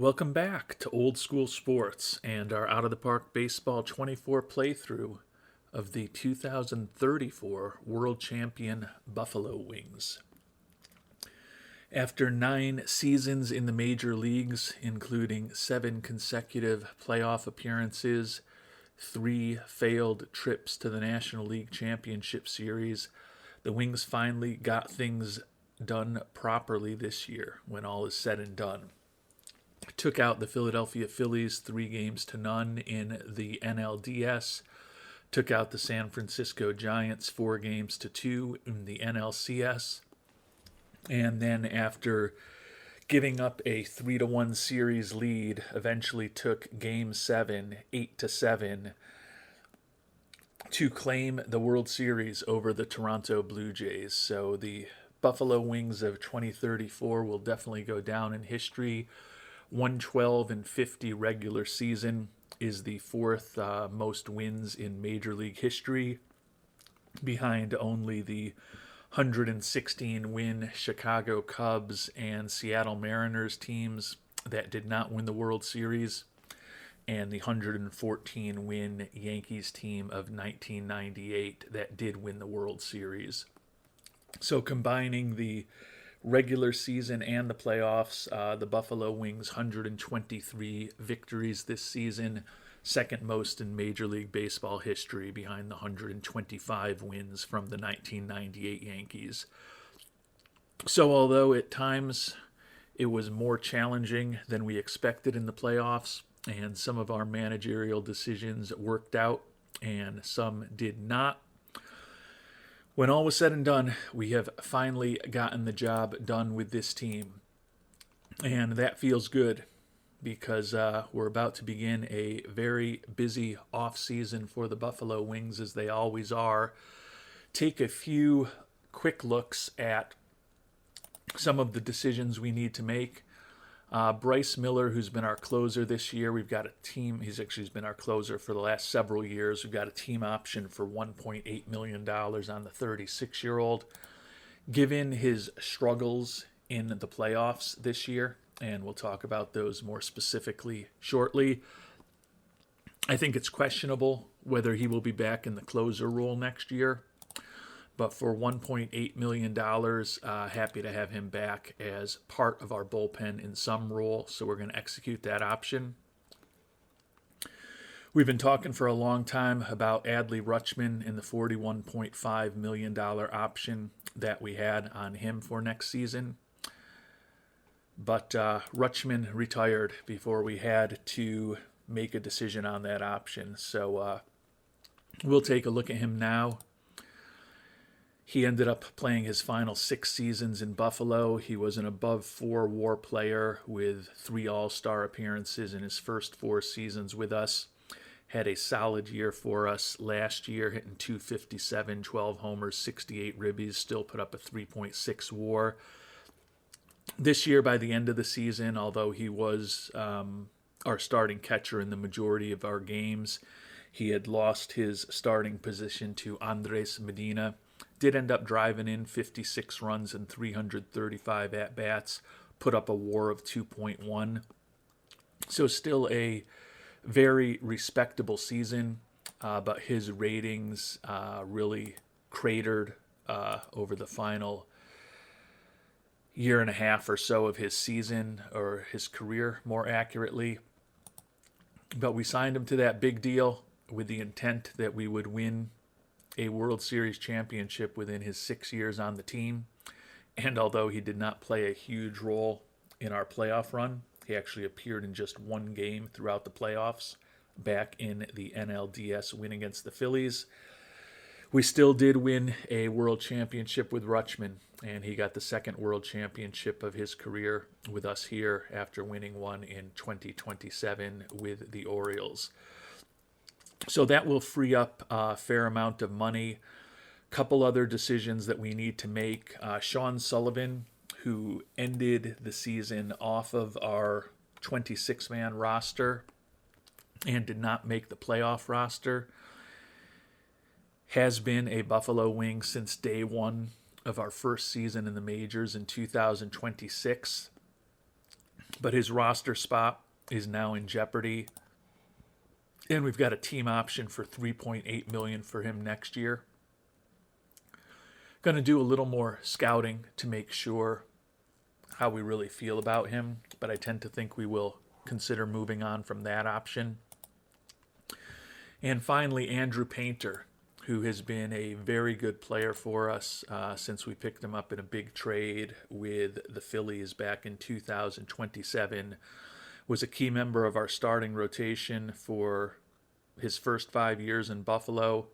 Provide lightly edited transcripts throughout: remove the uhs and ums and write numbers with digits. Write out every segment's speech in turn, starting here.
Welcome back to Old School Sports and our Out of the Park Baseball 24 playthrough of the 2034 World Champion Buffalo Wings. After 9 seasons in the major leagues, including 7 consecutive playoff appearances, 3 failed trips to the National League Championship Series, the Wings finally got things done properly this year when all is said and done. Took out the Philadelphia Phillies 3-0 in the NLDS. Took out the San Francisco Giants 4-2 in the NLCS. And then after giving up a 3-1 series lead, eventually took Game 7, 8-7, to claim the World Series over the Toronto Blue Jays. So the Buffalo Wings of 2034 will definitely go down in history. 112-50 regular season is the 4th most wins in Major League history, behind only the 116-win Chicago Cubs and Seattle Mariners teams that did not win the World Series, and the 114-win Yankees team of 1998 that did win the World Series. So combining the regular season and the playoffs, the Buffalo Wings 123 victories this season, second most in Major League Baseball history, behind the 125 wins from the 1998 Yankees. So although at times it was more challenging than we expected in the playoffs, and some of our managerial decisions worked out and some did not, when all was said and done, we have finally gotten the job done with this team. And that feels good because we're about to begin a very busy off-season for the Buffalo Wings, as they always are. Take a few quick looks at some of the decisions we need to make. Bryce Miller, who's been our closer this year, we've got a team. He's been our closer for the last several years. We've got a team option for $1.8 million on the 36-year-old. Given his struggles in the playoffs this year, and we'll talk about those more specifically shortly, I think it's questionable whether he will be back in the closer role next year. But for $1.8 million, happy to have him back as part of our bullpen in some role. So we're going to execute that option. We've been talking for a long time about Adley Rutschman and the $41.5 million option that we had on him for next season. But Rutschman retired before we had to make a decision on that option. So we'll take a look at him now. He ended up playing his final 6 seasons in Buffalo. He was an above 4 WAR player with 3 All-Star appearances in his first 4 seasons with us. Had a solid year for us last year, hitting .257, 12 homers, 68 ribbies, still put up a 3.6 WAR. This year, by the end of the season, although he was our starting catcher in the majority of our games, he had lost his starting position to Andres Medina. Did end up driving in 56 runs and 335 at-bats, put up a WAR of 2.1. So still a very respectable season, but his ratings really cratered over the final year and a half or so of his season, or his career more accurately. But we signed him to that big deal with the intent that we would win a World Series championship within his 6 years on the team. And although he did not play a huge role in our playoff run, he actually appeared in just 1 game throughout the playoffs back in the NLDS win against the Phillies. We still did win a World Championship with Rutschman, and he got the 2nd World Championship of his career with us here after winning one in 2027 with the Orioles. So that will free up a fair amount of money. Couple other decisions that we need to make. Sean Sullivan, who ended the season off of our 26-man roster and did not make the playoff roster, has been a Buffalo Wing since day one of our first season in the majors in 2026. but his roster spot is now in jeopardy. And we've got a team option for $3.8 million for him next year. Going to do a little more scouting to make sure how we really feel about him, but I tend to think we will consider moving on from that option. And finally, Andrew Painter, who has been a very good player for us since we picked him up in a big trade with the Phillies back in 2027, was a key member of our starting rotation for his first 5 years in Buffalo,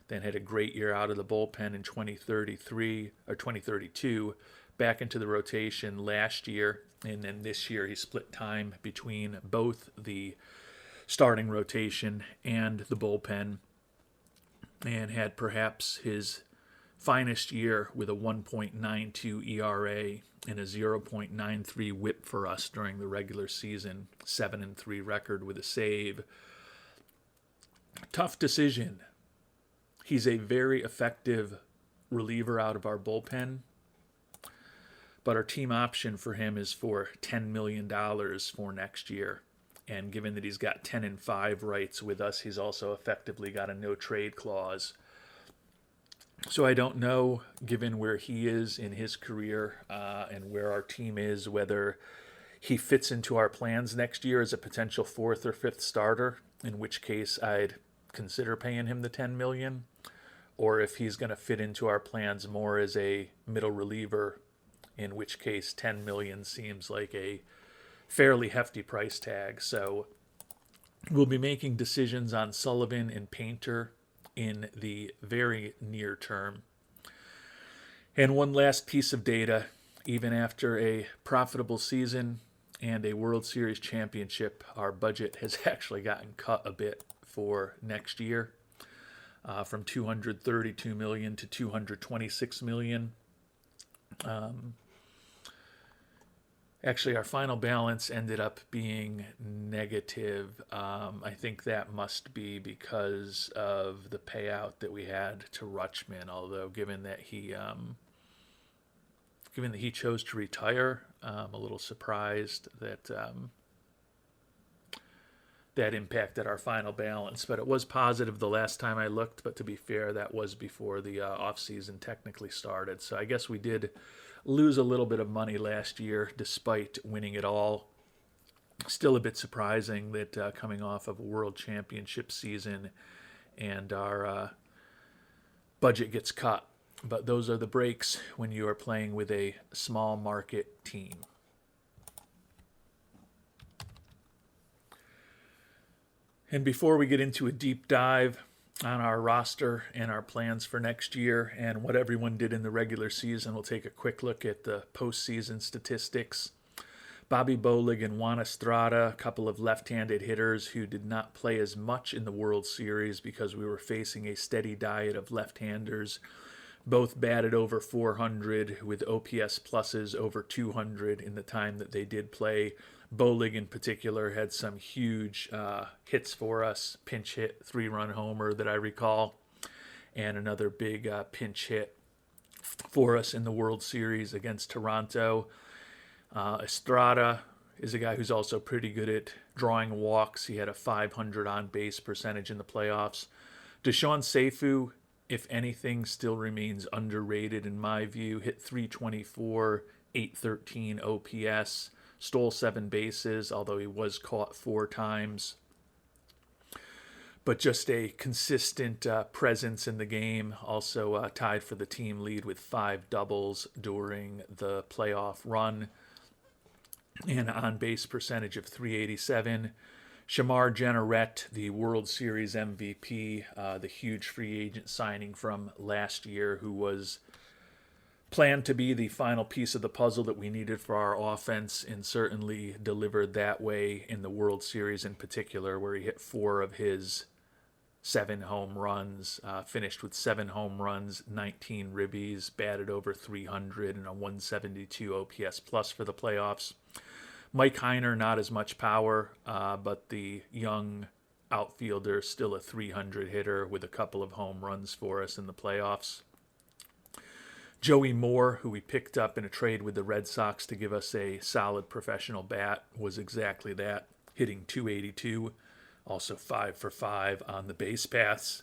then had a great year out of the bullpen in 2032, back into the rotation last year, and then this year he split time between both the starting rotation and the bullpen, and had perhaps his finest year with a 1.92 ERA and a 0.93 WHIP for us during the regular season, 7-3 record with a save. Tough decision. He's a very effective reliever out of our bullpen, but our team option for him is for $10 million for next year. And given that he's got 10-5 rights with us, he's also effectively got a no-trade clause. So I don't know, given where he is in his career and where our team is, whether he fits into our plans next year as a potential 4th or 5th starter, in which case I'd consider paying him the $10 million, or if he's going to fit into our plans more as a middle reliever, in which case $10 million seems like a fairly hefty price tag. So we'll be making decisions on Sullivan and Painter in the very near term. And one last piece of data: even after a profitable season and a World Series championship, our budget has actually gotten cut a bit for next year, from $232 million to $226 million. Actually, our final balance ended up being negative. I think that must be because of the payout that we had to Rutschman. Although, given that he chose to retire, I'm a little surprised that that impacted our final balance. But it was positive the last time I looked. But to be fair, that was before the off season technically started. So I guess we did lose a little bit of money last year despite winning it all. Still a bit surprising that coming off of a World Championship season and our budget gets cut. But those are the breaks when you are playing with a small market team. And before we get into a deep dive on our roster and our plans for next year and what everyone did in the regular season, we'll take a quick look at the postseason statistics. Bobby Bolig and Juan Estrada, a couple of left-handed hitters who did not play as much in the World Series because we were facing a steady diet of left-handers. Both batted over 400 with OPS pluses over 200 in the time that they did play. Bolig in particular had some huge hits for us, pinch hit, 3-run homer that I recall, and another big pinch hit for us in the World Series against Toronto. Estrada is a guy who's also pretty good at drawing walks. He had a 500 on-base percentage in the playoffs. Deshaun Seifu, if anything, still remains underrated in my view. Hit 324, 813 OPS. Stole 7 bases, although he was caught 4 times. But just a consistent presence in the game. Also tied for the team lead with 5 doubles during the playoff run. And on-base percentage of 387. Shamar Jenneret, the World Series MVP, the huge free agent signing from last year, who was planned to be the final piece of the puzzle that we needed for our offense, and certainly delivered that way in the World Series in particular, where he hit 4 of his 7 home runs, finished with 7 home runs, 19 ribbies, batted over 300 and a 172 OPS plus for the playoffs. Mike Heiner, not as much power, but the young outfielder, still a 300 hitter with a couple of home runs for us in the playoffs. Joey Moore, who we picked up in a trade with the Red Sox to give us a solid professional bat, was exactly that, hitting .282, also 5 for 5 on the base paths.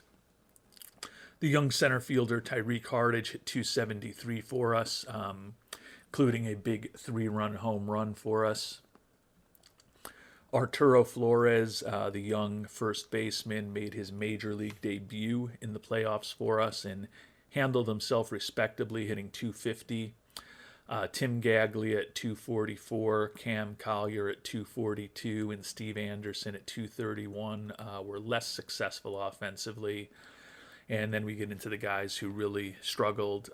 The young center fielder Tyreek Hardage hit .273 for us, including a big 3-run home run for us. Arturo Flores, the young first baseman, made his major league debut in the playoffs for us and handled himself respectably, hitting .250. Tim Gagley at .244, Cam Collier at .242, and Steve Anderson at .231 were less successful offensively. And then we get into the guys who really struggled.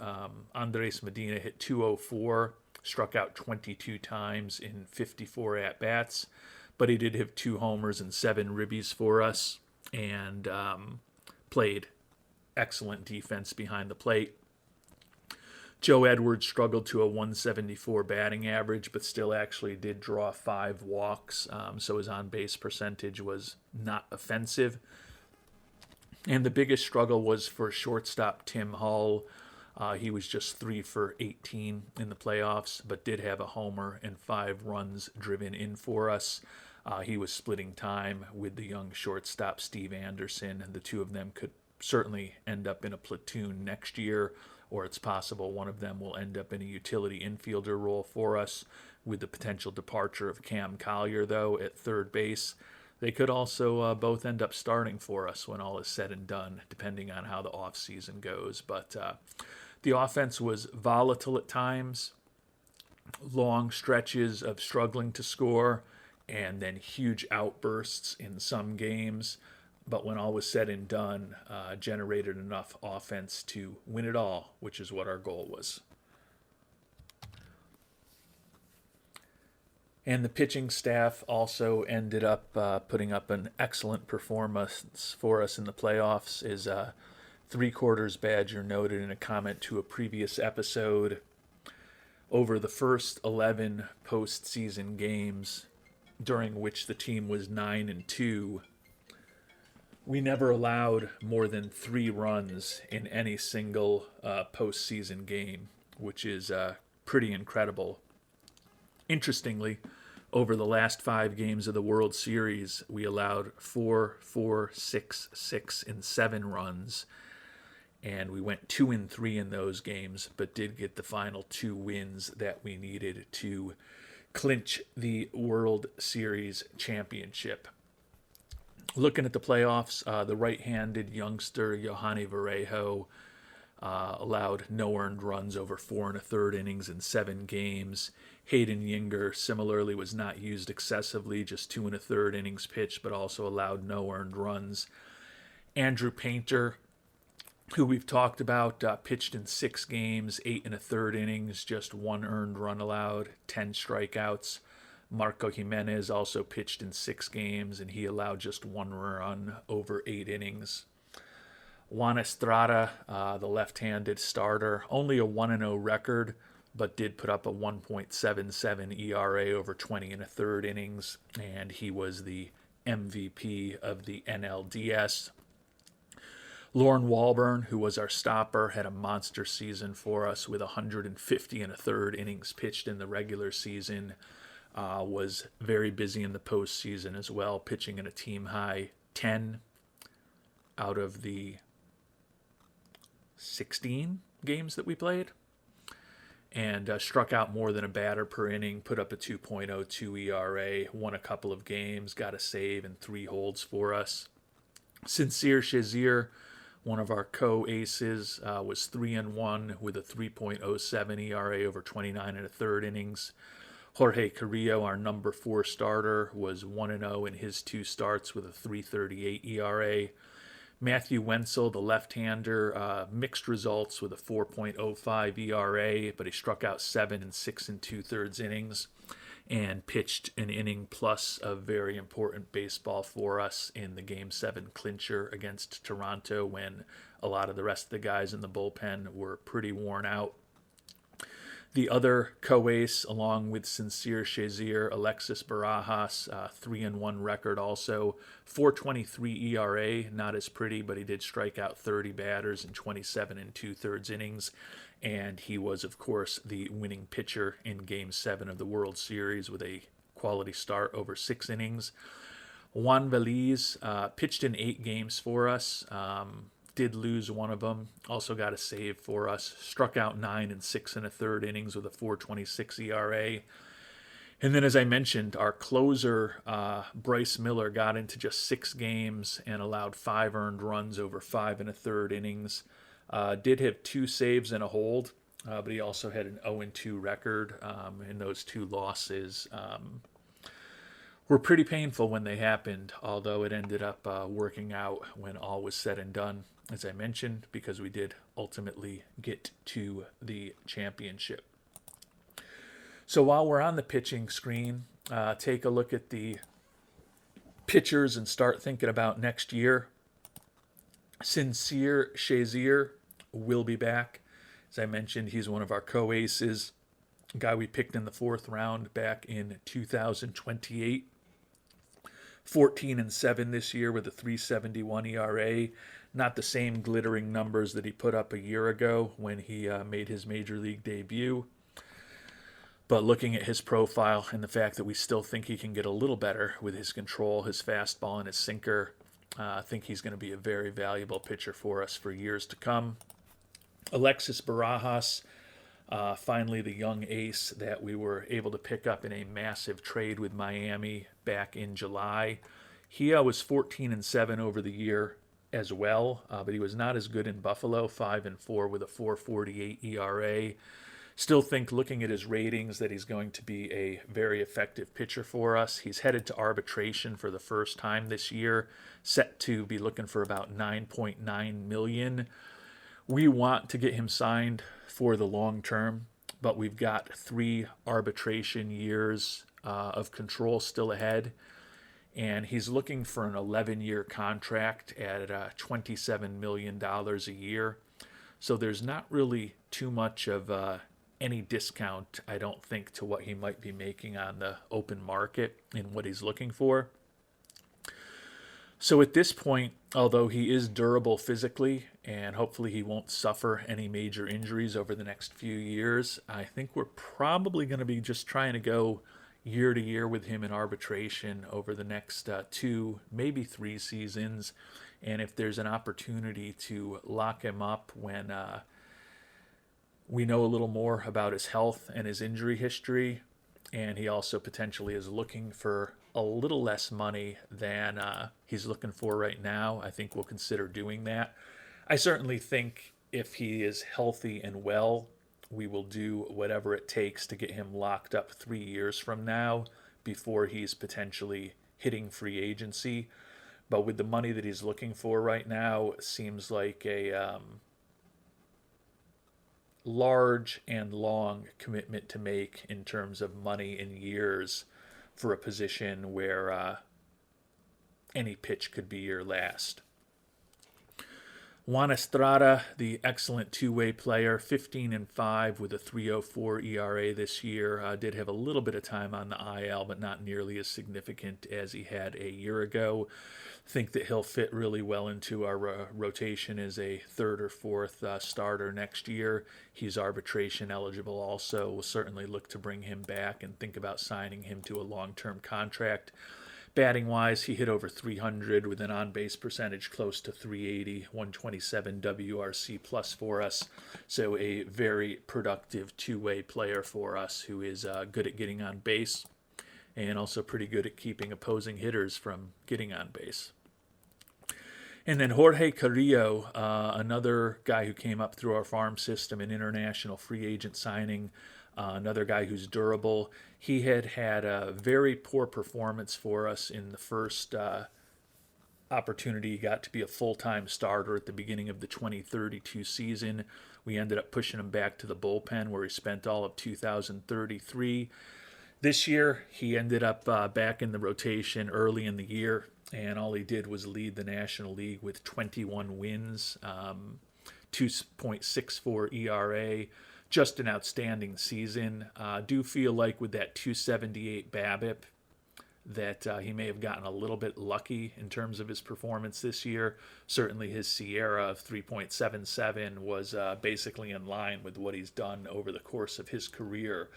Andres Medina hit .204, struck out 22 times in 54 at-bats, but he did have 2 homers and 7 ribbies for us, and played excellent defense behind the plate. Joe Edwards struggled to a .174 batting average, but still actually did draw 5 walks, so his on-base percentage was not offensive. And the biggest struggle was for shortstop Tim Hull. He was just 3 for 18 in the playoffs, but did have a homer and 5 runs driven in for us. He was splitting time with the young shortstop Steve Anderson, and the two of them could certainly end up in a platoon next year, or it's possible one of them will end up in a utility infielder role for us, with the potential departure of Cam Collier, though, at third base. They could also both end up starting for us when all is said and done, depending on how the offseason goes. But the offense was volatile at times, long stretches of struggling to score, and then huge outbursts in some games. But when all was said and done, generated enough offense to win it all, which is what our goal was. And the pitching staff also ended up putting up an excellent performance for us in the playoffs, as Three-Quarters Badger noted in a comment to a previous episode. Over the first 11 postseason games, during which the team was 9-2, we never allowed more than 3 runs in any single postseason game, which is pretty incredible. Interestingly, over the last 5 games of the World Series, we allowed 4, 4, 6, 6, and 7 runs, and we went 2-3 in those games, but did get the final 2 wins that we needed to clinch the World Series championship. Looking at the playoffs, the right-handed youngster Yohani Varejo allowed no earned runs over 4 1/3 innings in 7 games. Hayden Yinger similarly was not used excessively, just 2 1/3 innings pitched, but also allowed no earned runs. Andrew Painter, who we've talked about, pitched in 6 games, 8 1/3 innings, just 1 earned run allowed, 10 strikeouts. Marco Jimenez also pitched in 6 games, and he allowed just 1 run over 8 innings. Juan Estrada, the left-handed starter, only a 1-0 record, but did put up a 1.77 ERA over 20 1/3 innings, and he was the MVP of the NLDS. Lauren Walburn, who was our stopper, had a monster season for us with 150 1/3 innings pitched in the regular season. Was very busy in the postseason as well, pitching in a team-high 10 out of the 16 games that we played, and struck out more than a batter per inning, put up a 2.02 ERA, won a couple of games, got a save and 3 holds for us. Sincere Shazier, one of our co-aces, was 3-1 with a 3.07 ERA over 29 1/3 innings. Jorge Carrillo, our number 4 starter, was 1-0 in his 2 starts with a 3.38 ERA. Matthew Wenzel, the left-hander, mixed results with a 4.05 ERA, but he struck out 7 in 6 2/3 innings and pitched an inning plus of very important baseball for us in the Game 7 clincher against Toronto, when a lot of the rest of the guys in the bullpen were pretty worn out. The other co-ace, along with Sincere Shazier, Alexis Barajas, 3-1 record also, 4.23 ERA, not as pretty, but he did strike out 30 batters in 27 and 2/3 innings, and he was, of course, the winning pitcher in Game 7 of the World Series with a quality start over 6 innings. Juan Veliz pitched in 8 games for us. Did lose one of them. Also got a save for us. Struck out 9 and 6 1/3 innings with a 4.26 ERA. And then, as I mentioned, our closer, Bryce Miller, got into just 6 games and allowed 5 earned runs over 5 1/3 innings. Did have 2 saves and a hold, but he also had an 0-2 record. And those 2 losses were pretty painful when they happened, although it ended up working out when all was said and done, as I mentioned, because we did ultimately get to the championship. So while we're on the pitching screen, take a look at the pitchers and start thinking about next year. Sincere Shazier will be back. As I mentioned, he's one of our co-aces, a guy we picked in the 4th round back in 2028. 14-7 this year with a 3.71 ERA. Not the same glittering numbers that he put up a year ago when he made his major league debut. But looking at his profile and the fact that we still think he can get a little better with his control, his fastball, and his sinker, I think he's going to be a very valuable pitcher for us for years to come. Alexis Barajas, finally the young ace that we were able to pick up in a massive trade with Miami back in July. He was 14-7 over the year as well, but he was not as good in Buffalo, 5-4 with a 4.48 ERA. Still think, looking at his ratings, that he's going to be a very effective pitcher for us. He's headed to arbitration for the first time this year, set to be looking for about $9.9 million. We want to get him signed for the long term, but we've got 3 arbitration years of control still ahead, and he's looking for an 11-year contract at $27 million a year. So there's not really too much of any discount, I don't think, to what he might be making on the open market in what he's looking for. So at this point, although he is durable physically and hopefully he won't suffer any major injuries over the next few years, I think we're probably going to be just trying to go year to year with him in arbitration over the next 2, maybe 3 seasons. And if there's an opportunity to lock him up when we know a little more about his health and his injury history, and he also potentially is looking for a little less money than he's looking for right now, I think we'll consider doing that. I certainly think if he is healthy and well, we will do whatever it takes to get him locked up 3 years from now before he's potentially hitting free agency. But with the money that he's looking for right now, it seems like a large and long commitment to make in terms of money in years for a position where any pitch could be your last. Juan Estrada, the excellent two-way player, 15-5 with a 3.04 ERA this year. Did have a little bit of time on the IL, but not nearly as significant as he had a year ago. Think that he'll fit really well into our rotation as a 3rd or 4th starter next year. He's arbitration eligible also. We'll certainly look to bring him back and think about signing him to a long-term contract. Batting-wise, he hit over 300 with an on-base percentage close to 380, 127 WRC plus for us. So a very productive two-way player for us who is good at getting on base and also pretty good at keeping opposing hitters from getting on base. And then Jorge Carrillo, another guy who came up through our farm system, an international free agent signing, another guy who's durable. He had a very poor performance for us in the first opportunity he got to be a full-time starter at the beginning of the 2032 season. We ended up pushing him back to the bullpen where he spent all of 2033. This year, he ended up back in the rotation early in the year, and all he did was lead the National League with 21 wins, 2.64 ERA, just an outstanding season. Do feel like with that 278 BABIP that he may have gotten a little bit lucky in terms of his performance this year. Certainly his Sierra of 3.77 was basically in line with what he's done over the course of his career.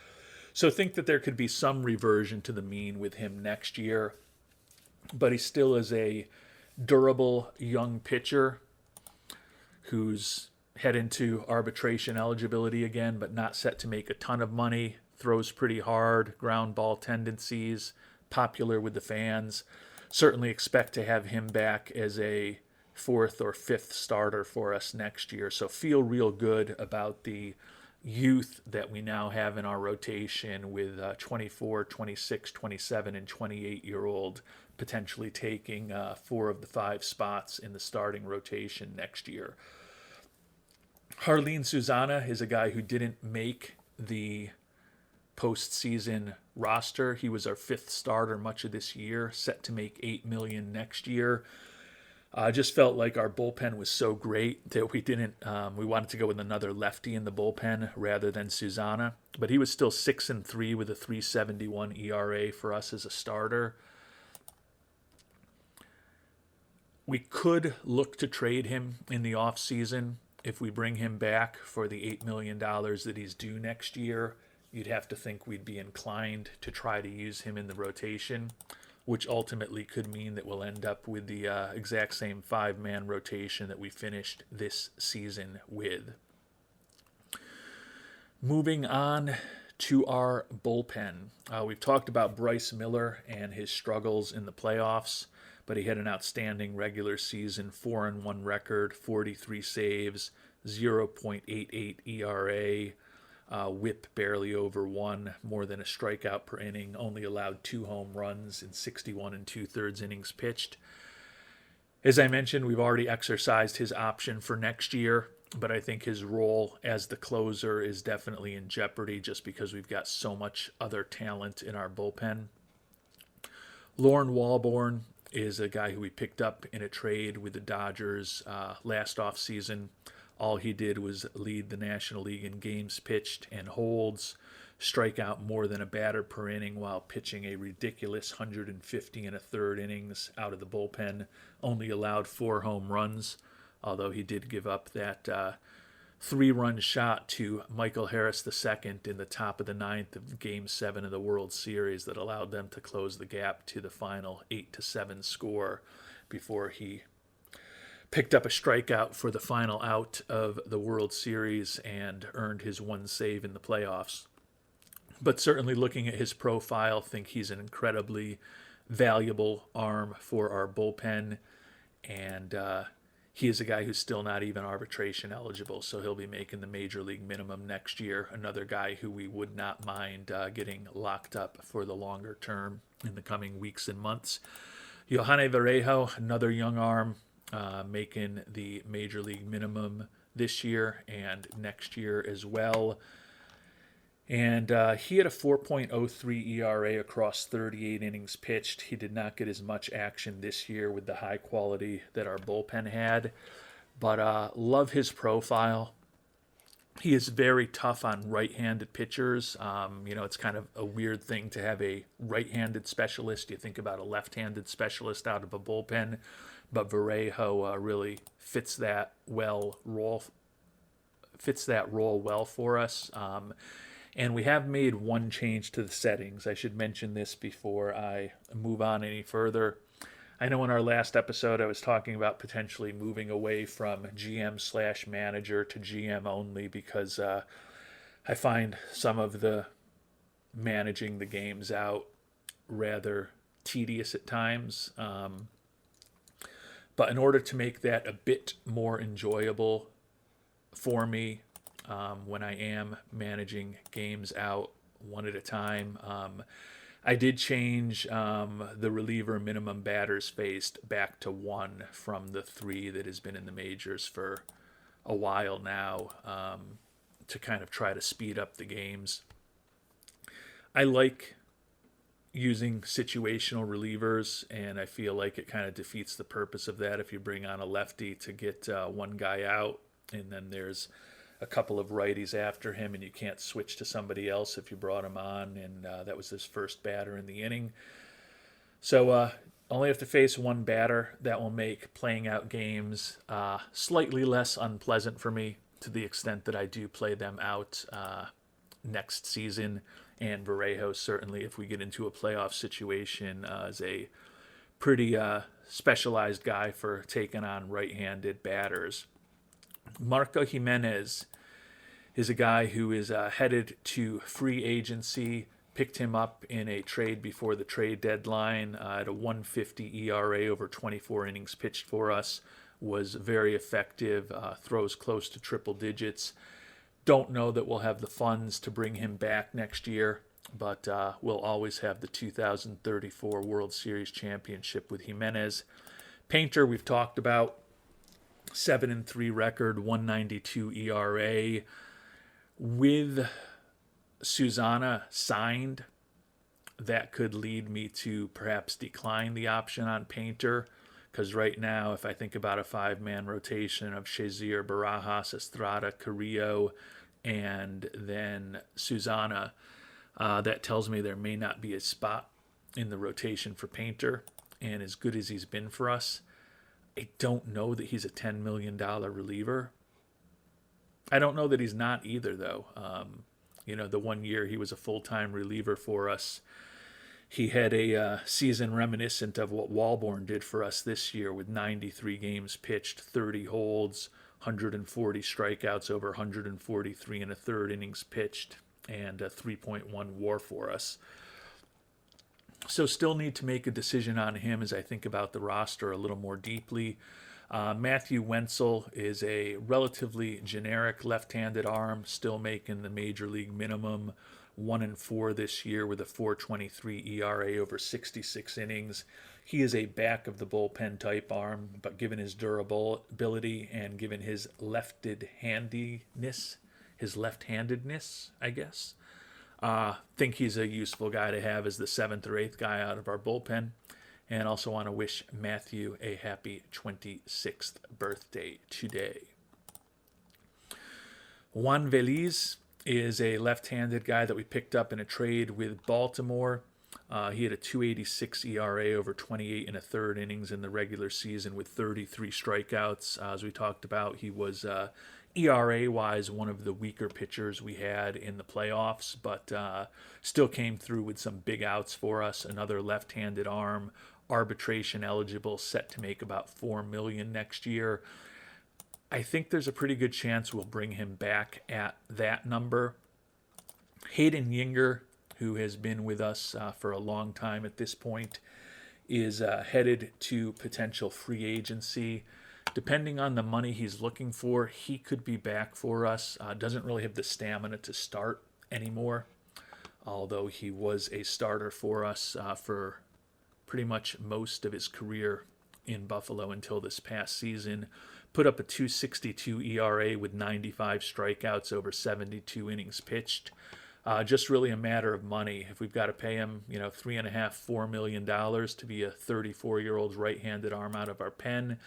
So think that there could be some reversion to the mean with him next year, but he still is a durable young pitcher who's head into arbitration eligibility again, but not set to make a ton of money, throws pretty hard, ground ball tendencies, popular with the fans. Certainly expect to have him back as a fourth or fifth starter for us next year. So feel real good about the youth that we now have in our rotation with 24, 26, 27, and 28-year-old potentially taking 4 of the 5 spots in the starting rotation next year. Jarlin Susana is a guy who didn't make the postseason roster. He was our 5th starter much of this year, set to make $8 million next year. Just felt like our bullpen was so great that we wanted to go with another lefty in the bullpen rather than Susana. But he was still 6-3 with a 3.71 ERA for us as a starter. We could look to trade him in the offseason. If we bring him back for the $8 million that he's due next year, you'd have to think we'd be inclined to try to use him in the rotation, which ultimately could mean that we'll end up with the exact same 5-man rotation that we finished this season with. Moving on to our bullpen. We've talked about Bryce Miller and his struggles in the playoffs, but he had an outstanding regular season, 4-1 record, 43 saves, 0.88 ERA, whip barely over 1, more than a strikeout per inning, only allowed 2 home runs in 61 2/3 innings pitched. As I mentioned, we've already exercised his option for next year, but I think his role as the closer is definitely in jeopardy just because we've got so much other talent in our bullpen. Lauren Walborn is a guy who we picked up in a trade with the Dodgers last offseason. All he did was lead the National League in games pitched and holds, strike out more than a batter per inning while pitching a ridiculous 150 1/3 innings out of the bullpen. Only allowed 4 home runs, although he did give up that 3-run shot to Michael Harris II in the top of the 9th of Game 7 of the World Series that allowed them to close the gap to the final 8-7 score before he picked up a strikeout for the final out of the World Series and earned his 1 save in the playoffs. But certainly looking at his profile, think he's an incredibly valuable arm for our bullpen, and he is a guy who's still not even arbitration eligible, so he'll be making the major league minimum next year. Another guy who we would not mind getting locked up for the longer term in the coming weeks and months. Johanny Varejo, another young arm, making the major league minimum this year and next year as well. And he had a 4.03 ERA across 38 innings pitched. He did not get as much action this year with the high quality that our bullpen had, but love his profile. He is very tough on right-handed pitchers. It's kind of a weird thing to have a right-handed specialist. You think about a left-handed specialist out of a bullpen, but Varejo really fits that role well for us. And we have made one change to the settings. I should mention this before I move on any further. I know in our last episode I was talking about potentially moving away from GM/manager to GM only because I find some of the managing the games out rather tedious at times. But in order to make that a bit more enjoyable for me, when I am managing games out one at a time, I did change the reliever minimum batters faced back to 1 from the 3 that has been in the majors for a while now, to kind of try to speed up the games. I like using situational relievers, and I feel like it kind of defeats the purpose of that if you bring on a lefty to get one guy out, and then there's a couple of righties after him, and you can't switch to somebody else if you brought him on, and that was his first batter in the inning. So only have to face one batter. That will make playing out games slightly less unpleasant for me, to the extent that I do play them out next season. And Vallejo, certainly, if we get into a playoff situation, is a pretty specialized guy for taking on right-handed batters. Marco Jimenez is a guy who is headed to free agency. Picked him up in a trade before the trade deadline at a 1.50 ERA over 24 innings pitched for us. Was very effective, throws close to triple digits. Don't know that we'll have the funds to bring him back next year, but we'll always have the 2034 World Series championship with Jimenez. Painter, we've talked about, 7-3 record, 192 ERA. With Susana signed, that could lead me to perhaps decline the option on Painter, because right now, if I think about a five-man rotation of Shazier, Barajas, Estrada, Carrillo, and then Susana, that tells me there may not be a spot in the rotation for Painter. And as good as he's been for us, I don't know that he's a $10 million reliever. I don't know that he's not either, though. The 1 year he was a full-time reliever for us, he had a season reminiscent of what Walborn did for us this year, with 93 games pitched, 30 holds, 140 strikeouts over 143 and a third innings pitched, and a 3.1 WAR for us. So still need to make a decision on him as I think about the roster a little more deeply. Matthew Wenzel is a relatively generic left-handed arm, still making the major league minimum, 1-4 this year with a 4.23 ERA over 66 innings. He is a back of the bullpen type arm, but given his durability and given his left-handedness, I guess, think he's a useful guy to have as the 7th or 8th guy out of our bullpen. And also want to wish Matthew a happy 26th birthday today. Juan Veliz is a left-handed guy that we picked up in a trade with Baltimore. He had a 2.86 ERA over 28 and a third innings in the regular season with 33 strikeouts. As we talked about, he was ERA-wise one of the weaker pitchers we had in the playoffs, but still came through with some big outs for us. Another left-handed arm, arbitration eligible, set to make about $4 million next year. I think there's a pretty good chance we'll bring him back at that number. Hayden Yinger, who has been with us for a long time at this point, is headed to potential free agency. Depending on the money he's looking for, he could be back for us. Doesn't really have the stamina to start anymore, although he was a starter for us for pretty much most of his career in Buffalo until this past season. Put up a 2.62 ERA with 95 strikeouts over 72 innings pitched. Just really a matter of money. If we've got to pay him, $3.5, $4 million to be a 34-year-old right-handed arm out of our pen,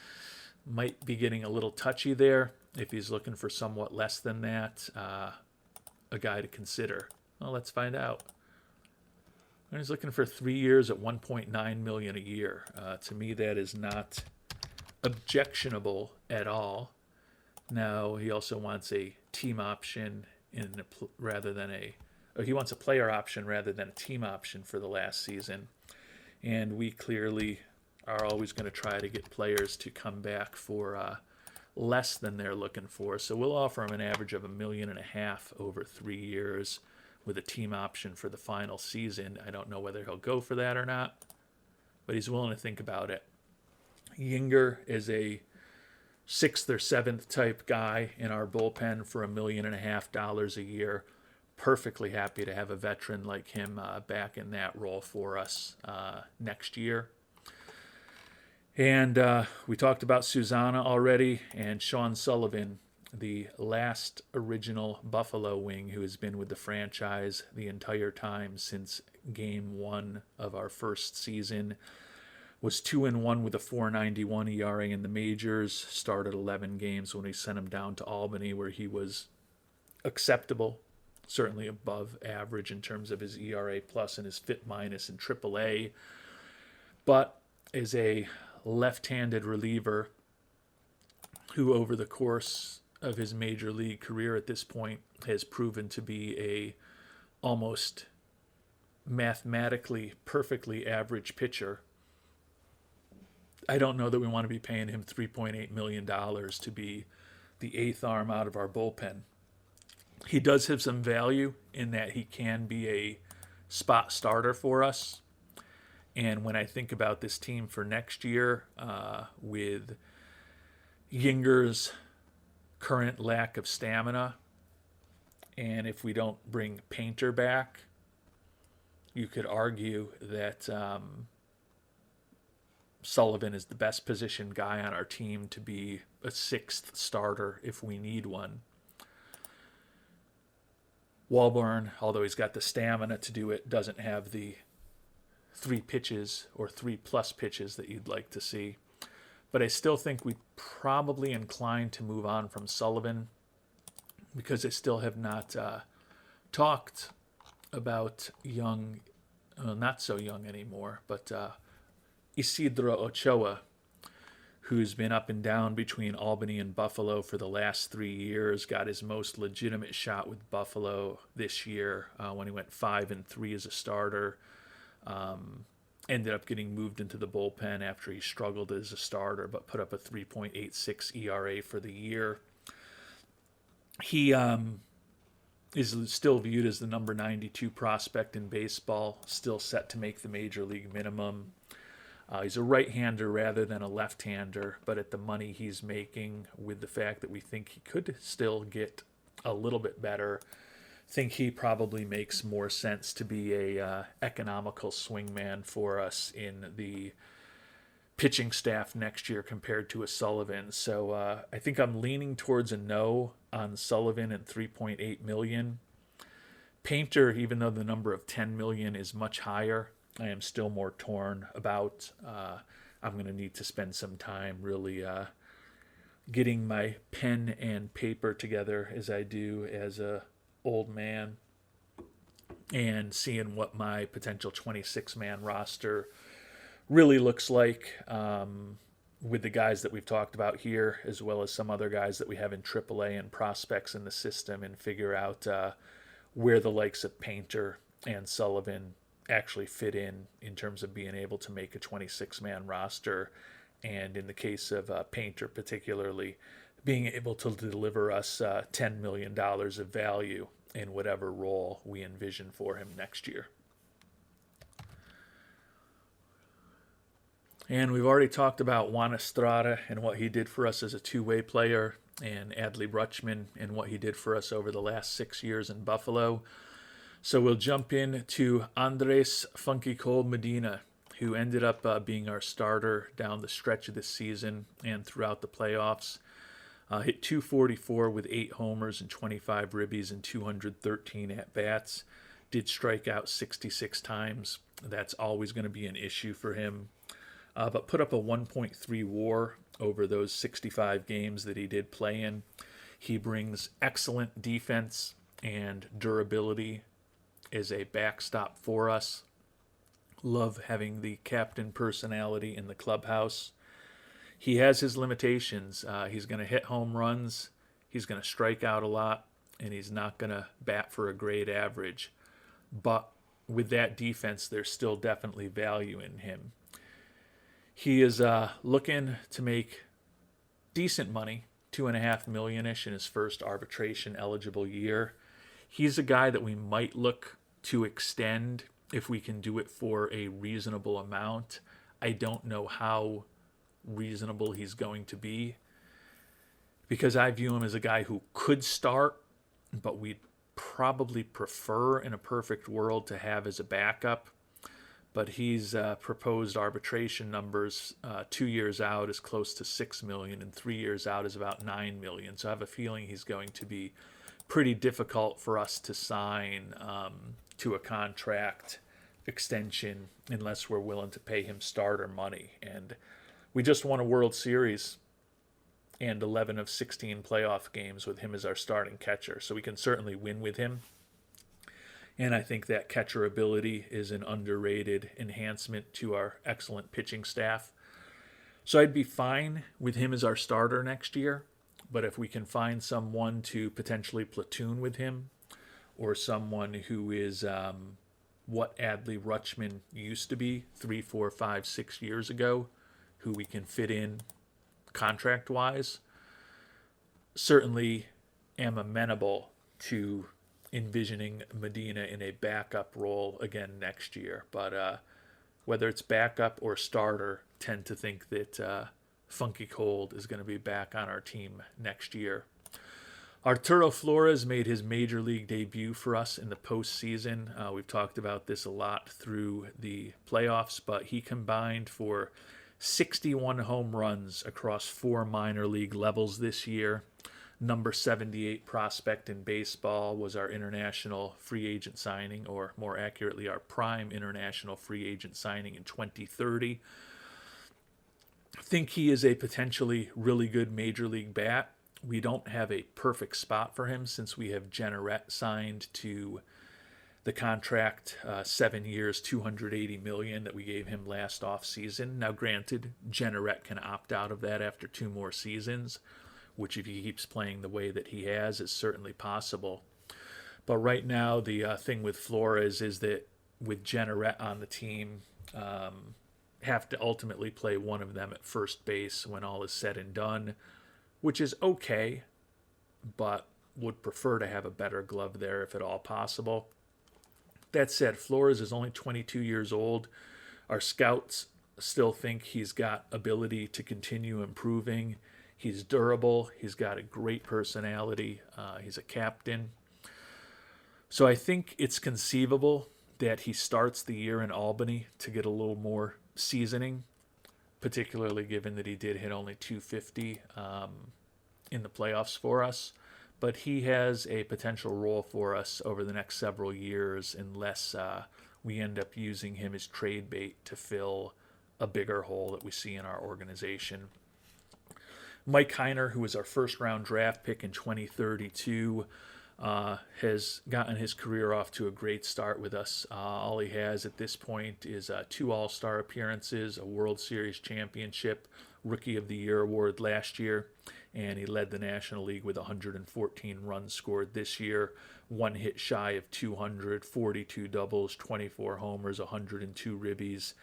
might be getting a little touchy there. If he's looking for somewhat less than that, a guy to consider. Well, let's find out. He's looking for 3 years at $1.9 million a year. To me, that is not objectionable at all. Now, he also wants a team option he wants a player option rather than a team option for the last season. And we clearly are always going to try to get players to come back for less than they're looking for. So we'll offer him an average of $1.5 million over 3 years with a team option for the final season. I don't know whether he'll go for that or not, but he's willing to think about it. Yinger is a 6th or 7th type guy in our bullpen for $1.5 million a year. Perfectly happy to have a veteran like him back in that role for us next year. And we talked about Susana already, and Sean Sullivan, the last original Buffalo wing who has been with the franchise the entire time since Game 1 of our first season, was 2-1 with a 4.91 ERA in the majors, started 11 games when we sent him down to Albany, where he was acceptable, certainly above average in terms of his ERA plus and his FIP minus in AAA, but is a left-handed reliever who over the course of his major league career at this point has proven to be a almost mathematically perfectly average pitcher. I don't know that we want to be paying him $3.8 million to be the eighth arm out of our bullpen. He does have some value in that he can be a spot starter for us. And when I think about this team for next year, with Yinger's current lack of stamina, and if we don't bring Painter back, you could argue that Sullivan is the best positioned guy on our team to be a sixth starter if we need one. Walburn, although he's got the stamina to do it, doesn't have the 3 pitches or 3+ pitches that you'd like to see. But I still think we probably inclined to move on from Sullivan because I still have not talked about young, not so young anymore, but Isidro Ochoa, who's been up and down between Albany and Buffalo for the last 3 years, got his most legitimate shot with Buffalo this year when he went 5-3 as a starter. Ended up getting moved into the bullpen after he struggled as a starter, but put up a 3.86 ERA for the year. He is still viewed as the number 92 prospect in baseball, still set to make the major league minimum. He's a right-hander rather than a left-hander, but at the money he's making, with the fact that we think he could still get a little bit better, think he probably makes more sense to be a economical swingman for us in the pitching staff next year compared to a Sullivan. So I think I'm leaning towards a no on Sullivan at $3.8 million. Painter, even though the number of $10 million is much higher, I am still more torn about. I'm going to need to spend some time really getting my pen and paper together as I do as a old man and seeing what my potential 26-man roster really looks like with the guys that we've talked about here, as well as some other guys that we have in AAA and prospects in the system, and figure out where the likes of Painter and Sullivan actually fit in terms of being able to make a 26-man roster, and in the case of Painter particularly, being able to deliver us $10 million of value in whatever role we envision for him next year. And we've already talked about Juan Estrada and what he did for us as a two-way player, and Adley Rutschman and what he did for us over the last 6 years in Buffalo. So we'll jump in to Andres Funky Cold Medina, who ended up being our starter down the stretch of this season and throughout the playoffs. Hit .244 with 8 homers and 25 ribbies and 213 at-bats. Did strike out 66 times. That's always going to be an issue for him. But put up a 1.3 WAR over those 65 games that he did play in. He brings excellent defense and durability as a backstop for us. Love having the captain personality in the clubhouse. He has his limitations. He's going to hit home runs, he's going to strike out a lot, and he's not going to bat for a grade average. But with that defense, there's still definitely value in him. He is looking to make decent money, $2.5 million-ish in his first arbitration eligible year. He's a guy that we might look to extend if we can do it for a reasonable amount. I don't know how reasonable he's going to be, because I view him as a guy who could start, but we'd probably prefer in a perfect world to have as a backup. But he's proposed arbitration numbers 2 years out is close to $6 million, and 3 years out is about $9 million. So I have a feeling he's going to be pretty difficult for us to sign to a contract extension unless we're willing to pay him starter money. And we just won a World Series and 11 of 16 playoff games with him as our starting catcher. So we can certainly win with him. And I think that catcher ability is an underrated enhancement to our excellent pitching staff. So I'd be fine with him as our starter next year. But if we can find someone to potentially platoon with him, or someone who is what Adley Rutschman used to be 3, 4, 5, 6 years ago, who we can fit in contract-wise, certainly am amenable to envisioning Medina in a backup role again next year. But whether it's backup or starter, tend to think that Funky Cold is going to be back on our team next year. Arturo Flores made his major league debut for us in the postseason. We've talked about this a lot through the playoffs, but he combined for 61 home runs across 4 minor league levels this year. Number 78 prospect in baseball, was our international free agent signing, or more accurately, our prime international free agent signing in 2030. I think he is a potentially really good major league bat. We don't have a perfect spot for him since we have Jenneret signed to the contract, 7 years, $280 million that we gave him last offseason. Now, granted, Jenneret can opt out of that after 2 more seasons, which if he keeps playing the way that he has is certainly possible. But right now, the thing with Flores is that with Jenneret on the team, have to ultimately play one of them at first base when all is said and done, which is okay, but would prefer to have a better glove there if at all possible. That said, Flores is only 22 years old. Our scouts still think he's got ability to continue improving. He's durable. He's got a great personality. He's a captain. So I think it's conceivable that he starts the year in Albany to get a little more seasoning, particularly given that he did hit only 250 in the playoffs for us. But he has a potential role for us over the next several years unless we end up using him as trade bait to fill a bigger hole that we see in our organization. Mike Heiner, who was our first-round draft pick in 2032, has gotten his career off to a great start with us. All he has at this point is 2 All-Star appearances, a World Series championship, Rookie of the Year award last year, and he led the National League with 114 runs scored this year, 1 hit shy of 200, 42 doubles, 24 homers, 102 ribbies,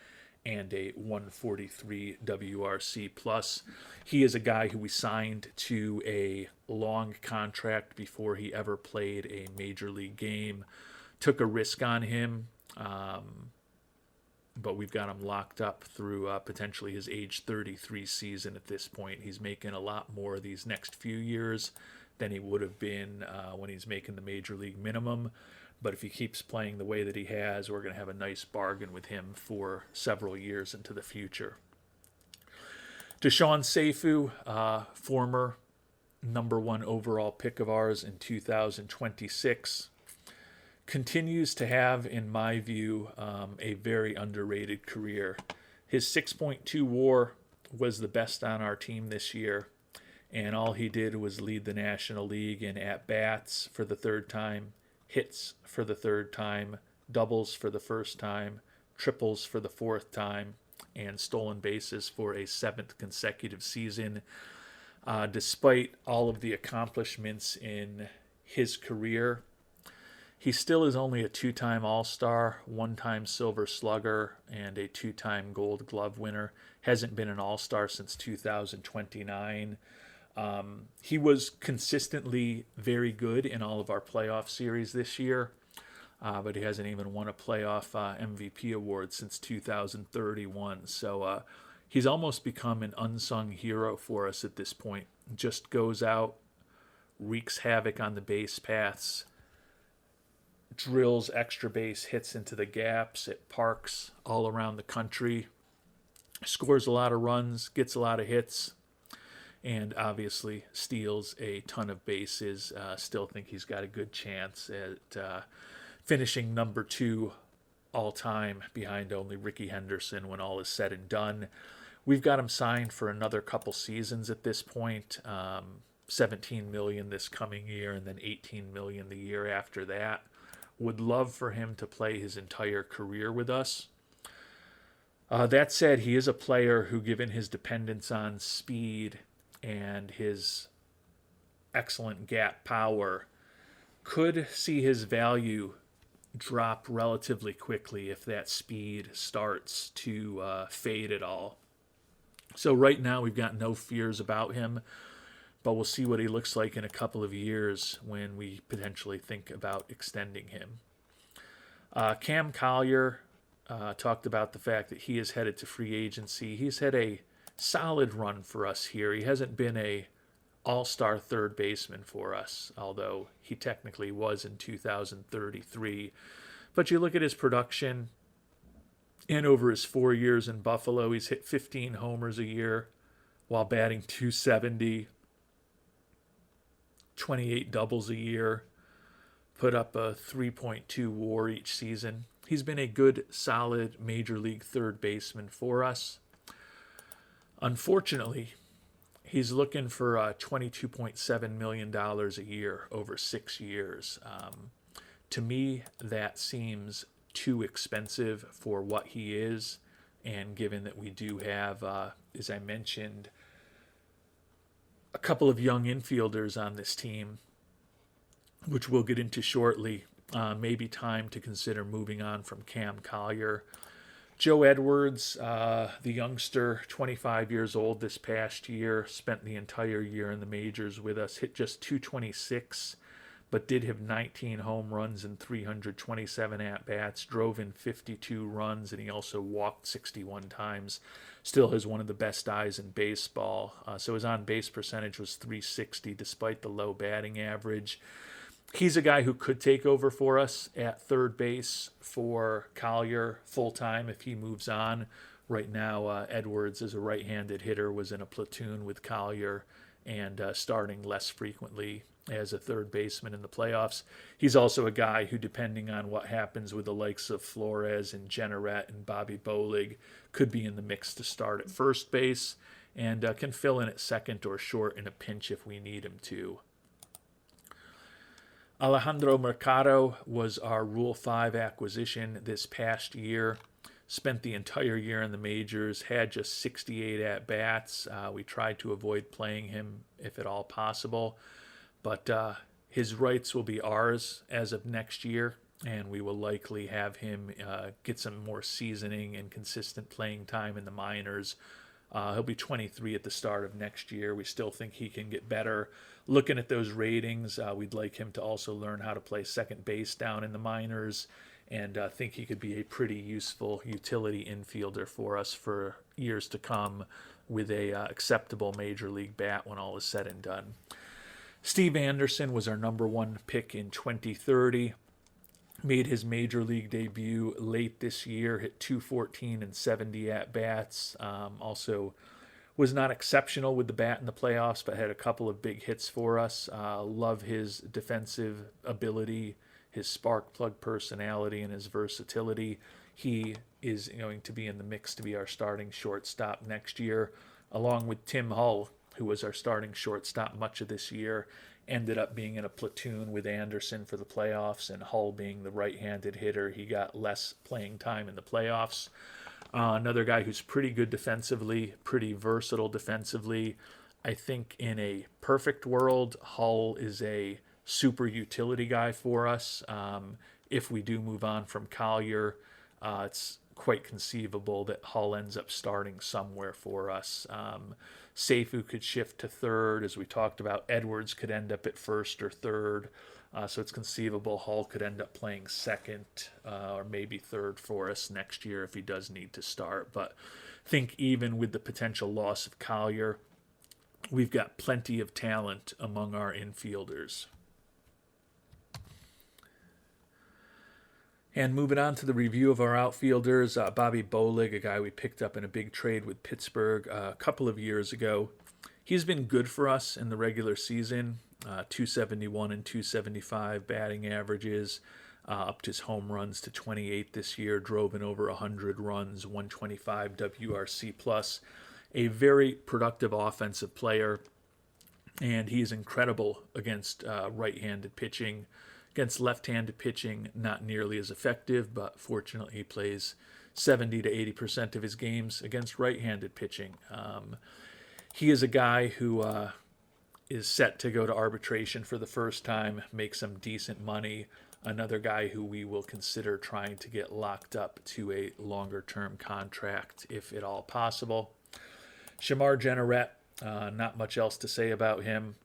and a 143 WRC plus. He is a guy who we signed to a long contract before he ever played a major league game. Took a risk on him, but we've got him locked up through potentially his age 33 season at this point. He's making a lot more these next few years than he would have been when he's making the major league minimum. But if he keeps playing the way that he has, we're going to have a nice bargain with him for several years into the future. Deshaun Seifu, former number 1 overall pick of ours in 2026, continues to have, in my view, a very underrated career. His 6.2 WAR was the best on our team this year, and all he did was lead the National League in at-bats for the 3rd time, hits for the 3rd time, doubles for the 1st time, triples for the 4th time, and stolen bases for a 7th consecutive season. Despite all of the accomplishments in his career, he still is only a 2-time All-Star, 1-time Silver Slugger, and a 2-time Gold Glove winner. Hasn't been an All-Star since 2029. He was consistently very good in all of our playoff series this year, but he hasn't even won a playoff MVP award since 2031. So he's almost become an unsung hero for us at this point. Just goes out, wreaks havoc on the base paths, drills extra base hits into the gaps at parks all around the country, scores a lot of runs, gets a lot of hits, and obviously steals a ton of bases. Still think he's got a good chance at finishing number 2 all-time behind only Rickey Henderson when all is said and done. We've got him signed for another couple seasons at this point. 17 million this coming year and then 18 million the year after that. Would love for him to play his entire career with us. That said, he is a player who, given his dependence on speed and his excellent gap power, could see his value drop relatively quickly if that speed starts to fade at all. So right now we've got no fears about him, but we'll see what he looks like in a couple of years when we potentially think about extending him. Cam Collier talked about the fact that he is headed to free agency. He's had a solid run for us here. He hasn't been a all-star third baseman for us, although he technically was in 2033. But you look at his production, and over his 4 years in Buffalo, he's hit 15 homers a year while batting .270, 28 doubles a year, put up a 3.2 WAR each season. He's been a good, solid major league third baseman for us. Unfortunately, he's looking for $22.7 million a year over 6 years. To me, that seems too expensive for what he is, and given that we do have, as I mentioned, a couple of young infielders on this team, which we'll get into shortly, maybe time to consider moving on from Cam Collier. Joe Edwards, the youngster, 25 years old this past year, spent the entire year in the majors with us, hit just .226, but did have 19 home runs and 327 at-bats, drove in 52 runs, and he also walked 61 times. Still has one of the best eyes in baseball. So his on-base percentage was .360 despite the low batting average. He's a guy who could take over for us at third base for Collier full-time if he moves on. Right now, Edwards, as a right-handed hitter, was in a platoon with Collier and starting less frequently as a third baseman in the playoffs. He's also a guy who, depending on what happens with the likes of Flores and Jenneret and Bobby Bolig, could be in the mix to start at first base and can fill in at second or short in a pinch if we need him to. Alejandro Mercado was our Rule 5 acquisition this past year. Spent the entire year in the majors, had just 68 at-bats. We tried to avoid playing him if at all possible. But his rights will be ours as of next year, and we will likely have him get some more seasoning and consistent playing time in the minors. He'll be 23 at the start of next year. We still think he can get better. Looking at those ratings, we'd like him to also learn how to play second base down in the minors, and think he could be a pretty useful utility infielder for us for years to come with a acceptable major league bat when all is said and done. Steve Anderson was our number one pick in 2030. Made his major league debut late this year, hit .214 and 70 at-bats. Also was not exceptional with the bat in the playoffs, but had a couple of big hits for us. Love his defensive ability, his spark plug personality, and his versatility. He is going to be in the mix to be our starting shortstop next year, along with Tim Hull, who was our starting shortstop much of this year, ended up being in a platoon with Anderson for the playoffs, and Hull being the right-handed hitter, he got less playing time in the playoffs. Another guy who's pretty good defensively, pretty versatile defensively. I think in a perfect world, Hull is a super utility guy for us. If we do move on from Collier, it's quite conceivable that Hull ends up starting somewhere for us. Seifu could shift to third. As we talked about, Edwards could end up at first or third. So it's conceivable Hull could end up playing second or maybe third for us next year if he does need to start. But I think even with the potential loss of Collier, we've got plenty of talent among our infielders. And moving on to the review of our outfielders, Bobby Bolig, a guy we picked up in a big trade with Pittsburgh a couple of years ago. He's been good for us in the regular season, 271 and 275 batting averages, upped his home runs to 28 this year, drove in over 100 runs, 125 WRC+. a very productive offensive player, and he's incredible against right-handed pitching. Against left-handed pitching, not nearly as effective, but fortunately he plays 70 to 80% of his games against right-handed pitching. He is a guy who is set to go to arbitration for the first time, make some decent money. Another guy who we will consider trying to get locked up to a longer-term contract, if at all possible. Shamar Jenneret, not much else to say about him.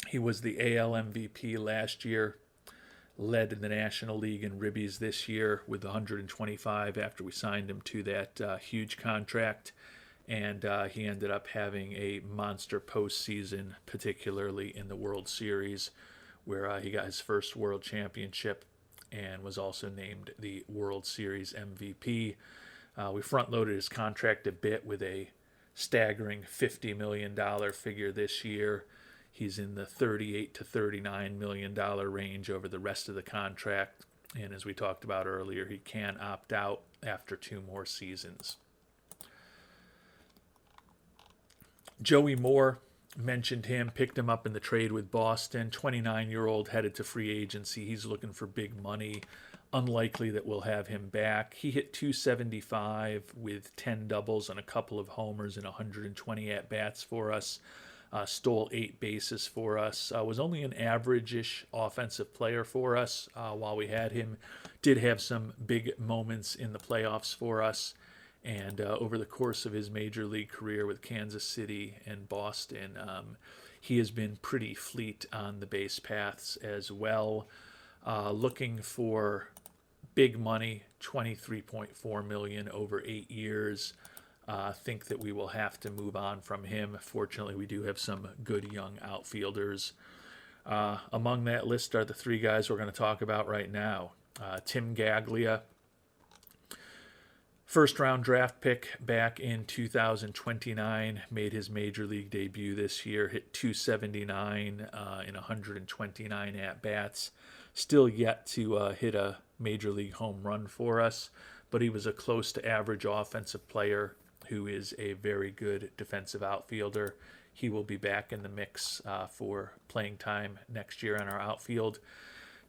He was the AL MVP last year, led in the National League in ribbies this year with 125 after we signed him to that huge contract. And he ended up having a monster postseason, particularly in the World Series, where he got his first World Championship and was also named the World Series MVP. We front-loaded his contract a bit with a staggering $50 million figure this year. He's in the $38 to $39 million range over the rest of the contract. And as we talked about earlier, he can opt out after 2 more seasons. Joey Moore, mentioned him, picked him up in the trade with Boston. 29-year-old headed to free agency. He's looking for big money. Unlikely that we'll have him back. He hit .275 with 10 doubles and a couple of homers and 120 at-bats for us. Stole 8 bases for us. Was only an average-ish offensive player for us while we had him. Did have some big moments in the playoffs for us. And over the course of his major league career with Kansas City and Boston, he has been pretty fleet on the base paths as well. Looking for big money, $23.4 million over 8 years. Think that we will have to move on from him. Fortunately, we do have some good young outfielders. Among that list are the 3 guys we're going to talk about right now. Tim Gaglia, first-round draft pick back in 2029, made his major league debut this year, hit .279 in 129 at-bats. Still yet to hit a major league home run for us, but he was a close-to-average offensive player who is a very good defensive outfielder. He will be back in the mix for playing time next year on our outfield.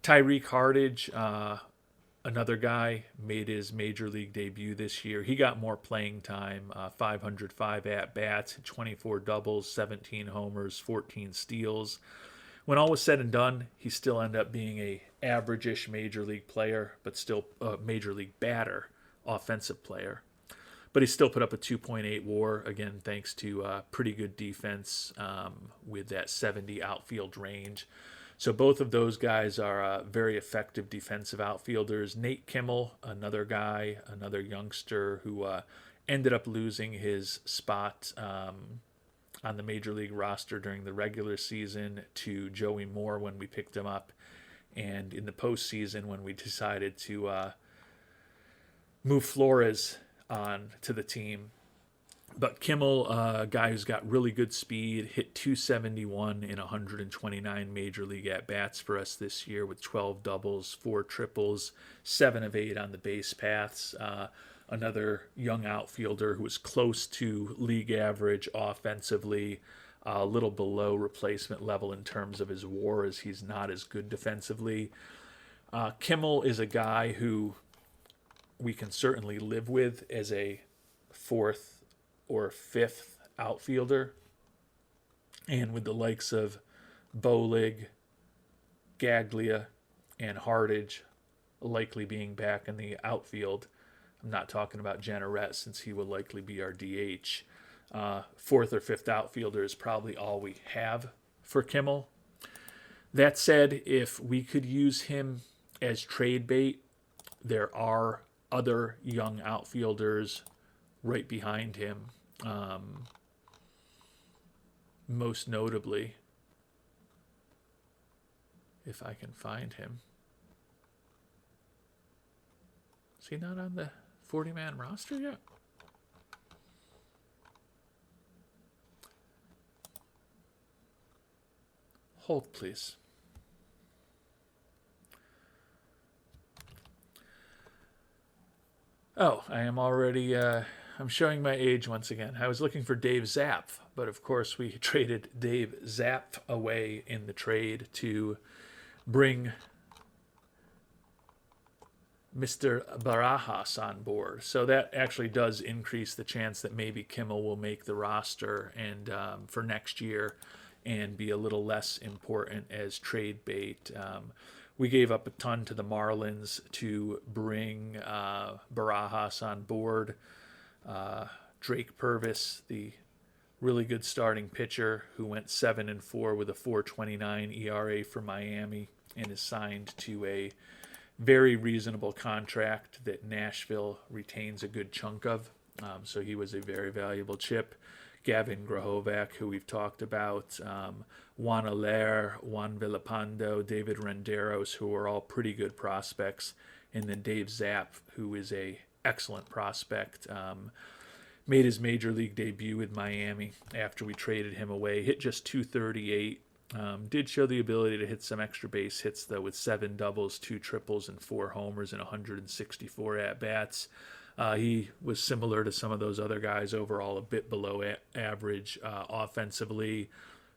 Tyreek Hardage, another guy, made his major league debut this year. He got more playing time, 505 at-bats, 24 doubles, 17 homers, 14 steals. When all was said and done, he still ended up being a average-ish major league player, but still a major league batter, offensive player. But he still put up a 2.8 WAR, again, thanks to pretty good defense with that 70 outfield range. So both of those guys are very effective defensive outfielders. Nate Kimmel, another guy, another youngster who ended up losing his spot on the major league roster during the regular season to Joey Moore when we picked him up. And in the postseason when we decided to move Flores on to the team. But Kimmel, a guy who's got really good speed, hit .271 in 129 major league at-bats for us this year with 12 doubles, 4 triples, 7 of 8 on the base paths. Another young outfielder who was close to league average offensively, a little below replacement level in terms of his WAR, as he's not as good defensively. Kimmel is a guy who we can certainly live with as a 4th or 5th outfielder. And with the likes of Bolig, Gaglia, and Hardage likely being back in the outfield, I'm not talking about Jenneret since he will likely be our DH. 4th or 5th outfielder is probably all we have for Kimmel. That said, if we could use him as trade bait, there are other young outfielders right behind him. Most notably, if I can find him. Is he not on the 40-man roster yet? Hold, please. Oh, I am already I'm showing my age once again. I was looking for Dave Zapf, but of course we traded Dave Zapf away in the trade to bring Mr. Barajas on board. So that actually does increase the chance that maybe Kimmel will make the roster and for next year and be a little less important as trade bait. We gave up a ton to the Marlins to bring Barajas on board. Drake Purvis, the really good starting pitcher who went 7-4 with a 4.29 ERA for Miami and is signed to a very reasonable contract that Nashville retains a good chunk of. So he was a very valuable chip. Gavin Grahovac, who we've talked about, Juan Allaire, Juan Villapando, David Renderos, who are all pretty good prospects, and then Dave Zapf, who is a excellent prospect. Made his major league debut with Miami after we traded him away. Hit just 238. Did show the ability to hit some extra base hits, though, with 7 doubles, 2 triples, and 4 homers in 164 at-bats. He was similar to some of those other guys overall, a bit below average offensively,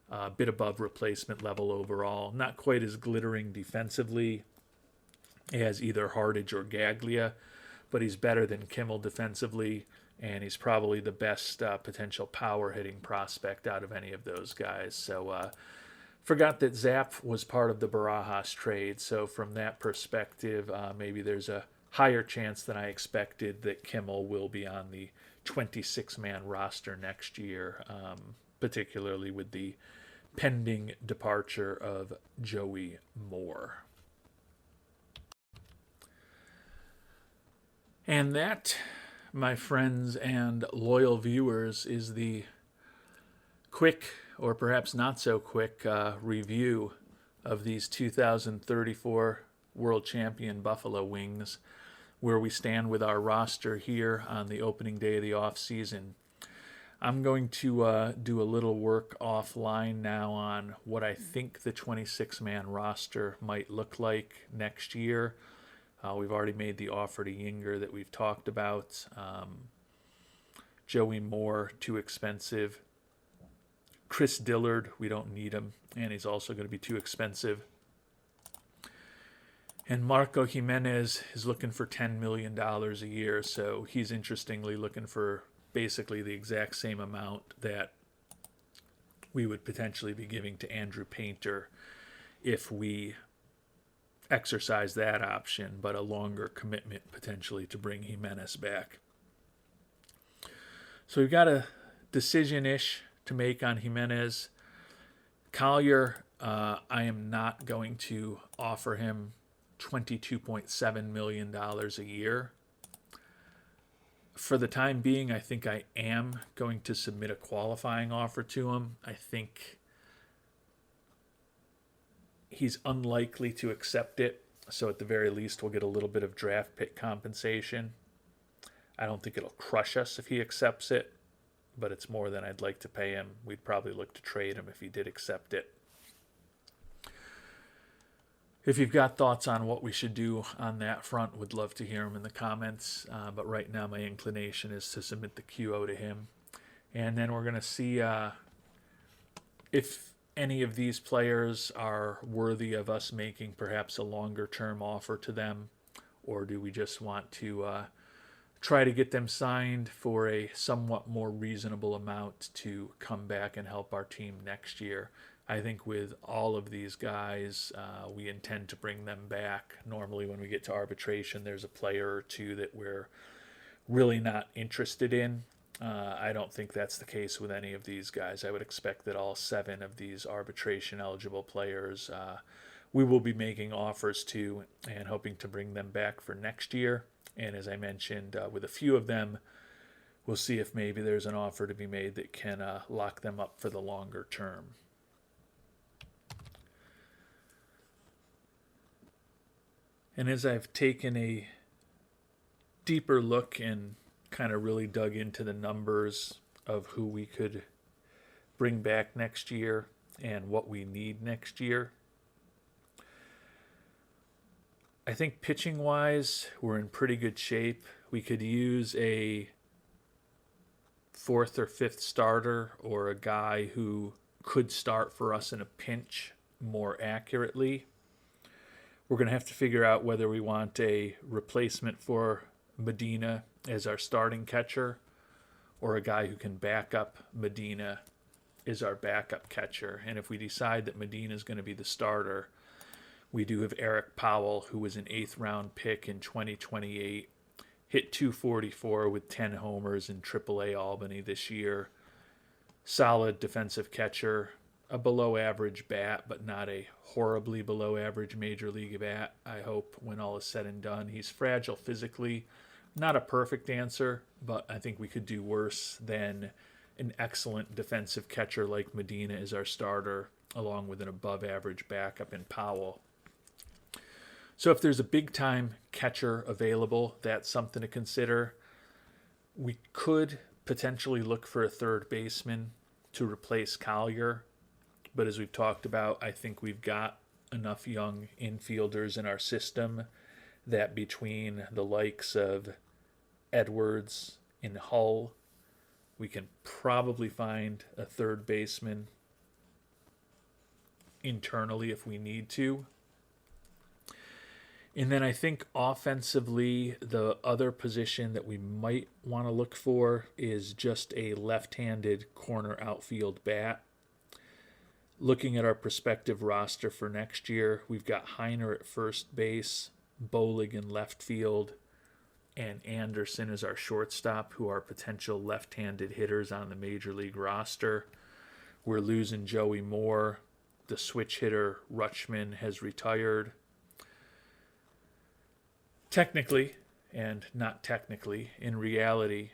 a bit above replacement level overall. Not quite as glittering defensively as either Hardage or Gaglia, but he's better than Kimmel defensively, and he's probably the best potential power-hitting prospect out of any of those guys. So forgot that Zapf was part of the Barajas trade, so from that perspective, maybe there's a higher chance than I expected that Kimmel will be on the 26-man roster next year, particularly with the pending departure of Joey Moore. And that, my friends and loyal viewers, is the quick, or perhaps not so quick, review of these 2034 World Champion Buffalo Wings, where we stand with our roster here on the opening day of the off-season. I'm going to do a little work offline now on what I think the 26-man roster might look like next year. We've already made the offer to Yinger that we've talked about. Joey Moore, too expensive. Chris Dillard, we don't need him, and he's also going to be too expensive. And Marco Jimenez is looking for $10 million a year, so he's interestingly looking for basically the exact same amount that we would potentially be giving to Andrew Painter if we exercise that option, but a longer commitment potentially to bring Jimenez back. So we've got a decision-ish to make on Jimenez. Collier, I am not going to offer him $22.7 million a year. For the time being, I think I am going to submit a qualifying offer to him. I think he's unlikely to accept it, so at the very least we'll get a little bit of draft pick compensation. I don't think it'll crush us if he accepts it, but it's more than I'd like to pay him. We'd probably look to trade him if he did accept it. If you've got thoughts on what we should do on that front, would love to hear them in the comments. But right now my inclination is to submit the QO to him. And then we're going to see if any of these players are worthy of us making perhaps a longer term offer to them, or do we just want to try to get them signed for a somewhat more reasonable amount to come back and help our team next year. I think with all of these guys, we intend to bring them back. Normally when we get to arbitration, there's a player or two that we're really not interested in. I don't think that's the case with any of these guys. I would expect that all 7 of these arbitration-eligible players we will be making offers to and hoping to bring them back for next year. And as I mentioned, with a few of them, we'll see if maybe there's an offer to be made that can lock them up for the longer term. And as I've taken a deeper look and kind of really dug into the numbers of who we could bring back next year and what we need next year, I think pitching-wise, we're in pretty good shape. We could use a fourth or fifth starter or a guy who could start for us in a pinch more accurately. We're going to have to figure out whether we want a replacement for Medina as our starting catcher or a guy who can back up Medina as our backup catcher. And if we decide that Medina is going to be the starter, we do have Eric Powell, who was an 8th round pick in 2028, hit .244 with 10 homers in AAA Albany this year. Solid defensive catcher, a below average bat, but not a horribly below average major league bat, I hope, when all is said and done. He's fragile physically, not a perfect answer, but I think we could do worse than an excellent defensive catcher like Medina as our starter, along with an above average backup in Powell. So if there's a big time catcher available, that's something to consider. We could potentially look for a third baseman to replace Collier, but as we've talked about, I think we've got enough young infielders in our system that between the likes of Edwards and Hull, we can probably find a third baseman internally if we need to. And then I think offensively, the other position that we might want to look for is just a left-handed corner outfield bat. Looking at our prospective roster for next year, we've got Heiner at first base, Bolig in left field, and Anderson as our shortstop, who are potential left-handed hitters on the major league roster. We're losing Joey Moore. The switch hitter Rutschman has retired. Technically, and not technically, in reality,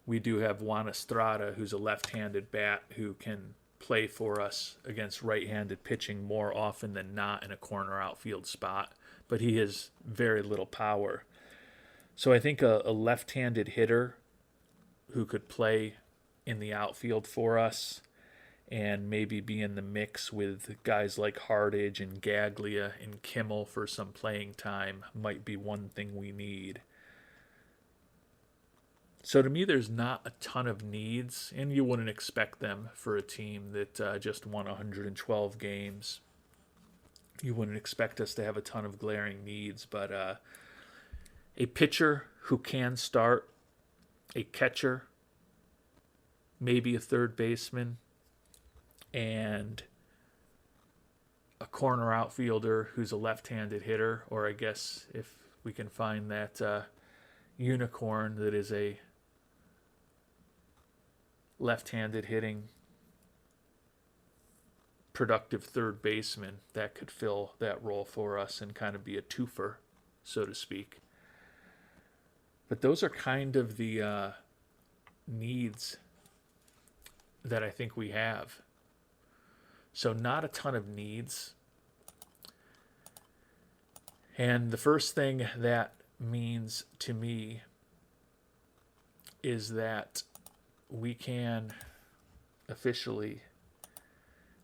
we do have Juan Estrada, who's a left-handed bat who can play for us against right-handed pitching more often than not in a corner outfield spot, but he has very little power. So I think a left-handed hitter who could play in the outfield for us and maybe be in the mix with guys like Hardage and Gaglia and Kimmel for some playing time might be one thing we need. So to me, there's not a ton of needs, and you wouldn't expect them for a team that just won 112 games. You wouldn't expect us to have a ton of glaring needs, but a pitcher who can start, a catcher, maybe a third baseman, and a corner outfielder who's a left-handed hitter, or I guess if we can find that unicorn that is a left-handed hitting productive third baseman, that could fill that role for us and kind of be a twofer, so to speak. But those are kind of the needs that I think we have. So not a ton of needs. And the first thing that means to me is that we can officially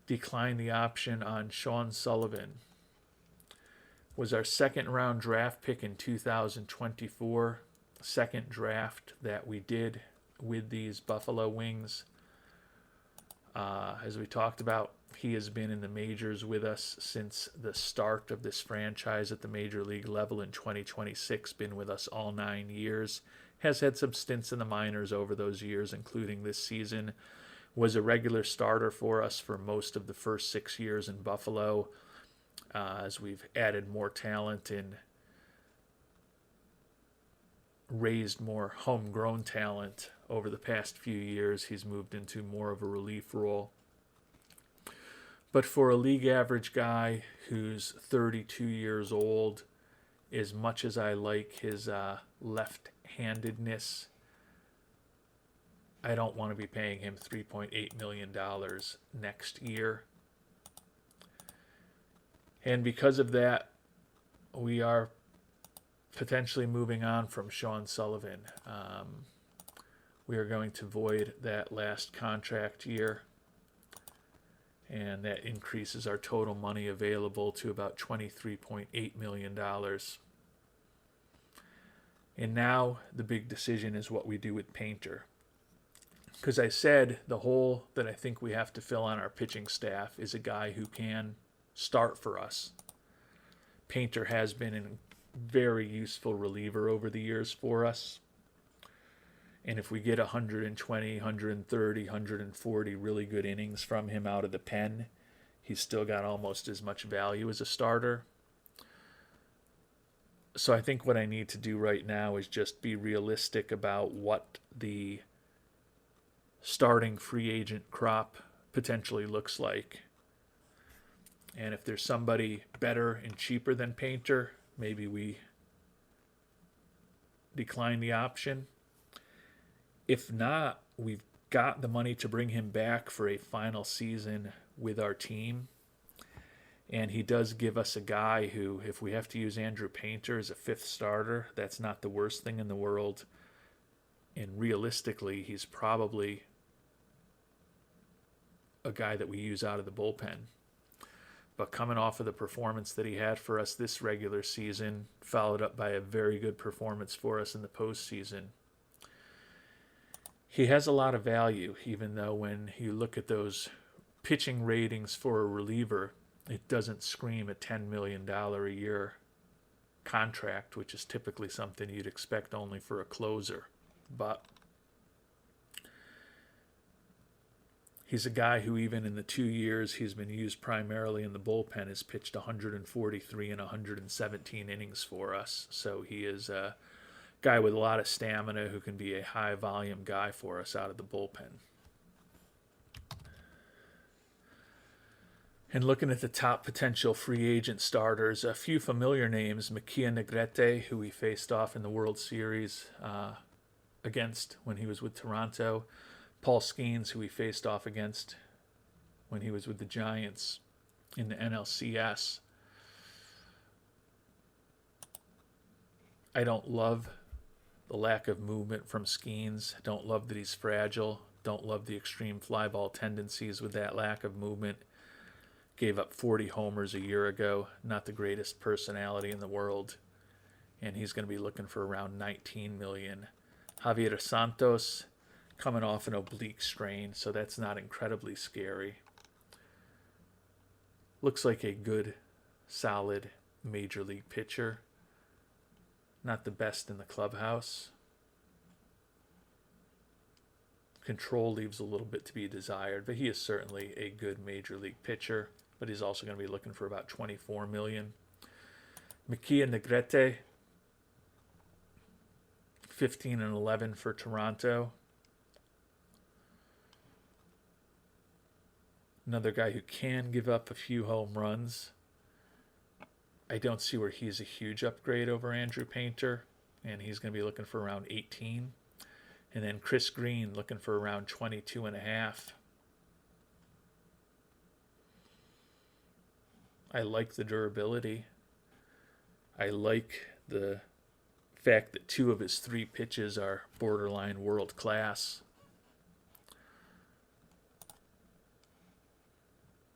decline the option on Sean Sullivan. Was our second round draft pick in 2024, second draft that we did with these Buffalo Wings. As we talked about, he has been in the majors with us since the start of this franchise at the major league level in 2026, been with us all 9 years, has had some stints in the minors over those years, including this season, was a regular starter for us for most of the first 6 years in Buffalo, as we've added more talent and raised more homegrown talent over the past few years. He's moved into more of a relief role. But for a league average guy who's 32 years old, as much as I like his left-handedness, I don't want to be paying him $3.8 million next year. And because of that, we are potentially moving on from Sean Sullivan. We are going to void that last contract year, and that increases our total money available to about $23.8 million. And now the big decision is what we do with Painter. because I said the hole that I think we have to fill on our pitching staff is a guy who can start for us. Painter has been a very useful reliever over the years for us. And if we get 120, 130, 140 really good innings from him out of the pen, he's still got almost as much value as a starter. So I think what I need to do right now is just be realistic about what the starting free agent crop potentially looks like. And if there's somebody better and cheaper than Painter, maybe we decline the option. If not, we've got the money to bring him back for a final season with our team. And he does give us a guy who, if we have to use Andrew Painter as a fifth starter, that's not the worst thing in the world. And realistically, he's probably a guy that we use out of the bullpen. But coming off of the performance that he had for us this regular season, followed up by a very good performance for us in the postseason, he has a lot of value, even though when you look at those pitching ratings for a reliever, it doesn't scream a $10 million a year contract, which is typically something you'd expect only for a closer. But he's a guy who, even in the 2 years he's been used primarily in the bullpen, has pitched 143 and 117 innings for us. So he is a guy with a lot of stamina who can be a high volume guy for us out of the bullpen. And looking at the top potential free agent starters, a few familiar names: Mejia Negrete, who we faced off in the World Series against when he was with Toronto. Paul Skeens, who we faced off against when he was with the Giants in the NLCS. I don't love the lack of movement from Skeens. Don't love that he's fragile. Don't love the extreme fly ball tendencies with that lack of movement. Gave up 40 homers a year ago. Not the greatest personality in the world. And he's going to be looking for around $19 million. Javier Santos, coming off an oblique strain, so that's not incredibly scary. Looks like a good, solid major league pitcher. Not the best in the clubhouse. Control leaves a little bit to be desired, but he is certainly a good major league pitcher. But he's also going to be looking for about $24 million. Mejia Negrete, 15 and 11 for Toronto. Another guy who can give up a few home runs. I don't see where he's a huge upgrade over Andrew Painter, and he's going to be looking for around 18. And then Chris Green looking for around 22 and a half. I like the durability. I like the fact that 2 of his 3 pitches are borderline world class.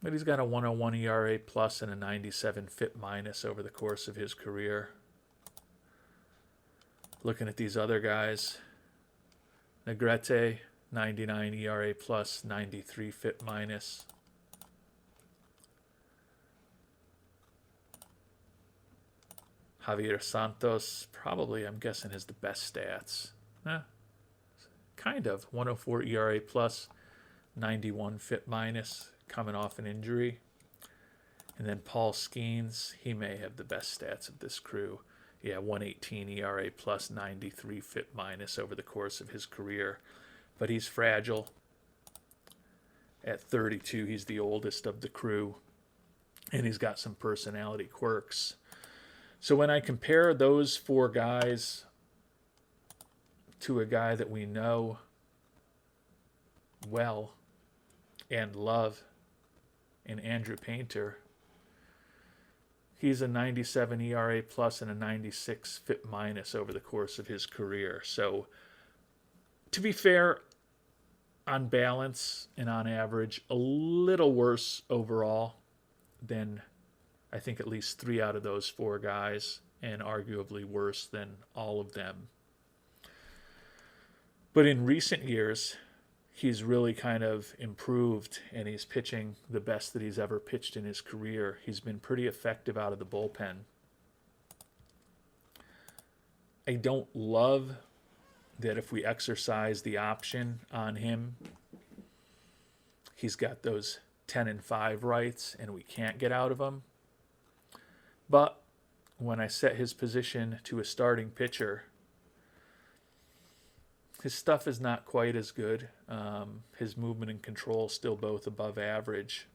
But he's got a 101 ERA plus and a 97 FIP minus over the course of his career. Looking at these other guys, Negrete, 99 ERA plus, 93 FIP minus. Javier Santos, probably, I'm guessing, has the best stats. Kind of. 104 ERA plus, 91 FIP minus, coming off an injury. And then Paul Skeens, he may have the best stats of this crew. Yeah, 118 ERA plus, 93 FIP minus over the course of his career. But he's fragile. At 32, he's the oldest of the crew. And he's got some personality quirks. So when I compare those 4 guys to a guy that we know well and love in Andrew Painter, he's a 97 ERA plus and a 96 FIP minus over the course of his career. So to be fair, on balance and on average, a little worse overall than I think at least 3 out of those 4 guys, and arguably worse than all of them. But in recent years, he's really kind of improved, and he's pitching the best that he's ever pitched in his career. He's been pretty effective out of the bullpen. I don't love that if we exercise the option on him, he's got those 10-5 rights and we can't get out of him. But when I set his position to a starting pitcher, his stuff is not quite as good. His movement and control still both above average.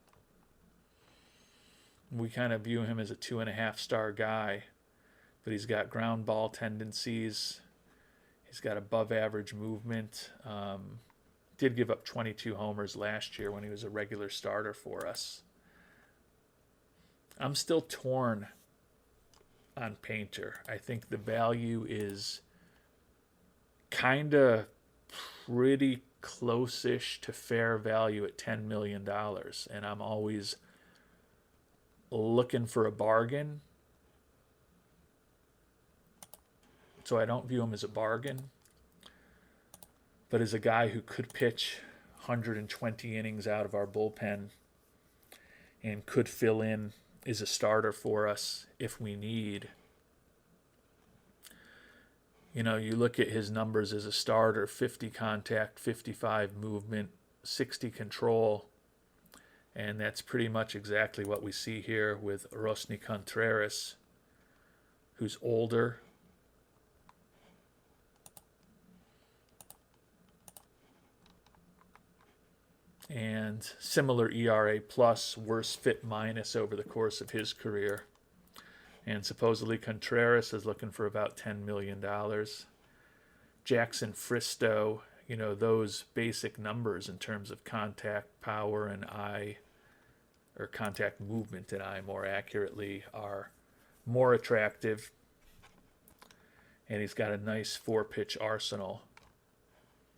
We kind of view him as a 2.5-star guy, but he's got ground ball tendencies. He's got above average movement. Did give up 22 homers last year when he was a regular starter for us. I'm still torn on Painter. I think the value is kind of pretty close-ish to fair value at $10 million. And I'm always looking for a bargain. So I don't view him as a bargain, but as a guy who could pitch 120 innings out of our bullpen and could fill in as a starter for us if we need. You know, you look at his numbers as a starter: 50 contact, 55 movement, 60 control, and that's pretty much exactly what we see here with Roansy Contreras, who's older. And similar ERA plus, worse FIP minus over the course of his career. And supposedly Contreras is looking for about $10 million. Jackson Fristoe, you know, those basic numbers in terms of contact power and eye, or contact movement and eye more accurately, are more attractive. And he's got a nice 4-pitch arsenal.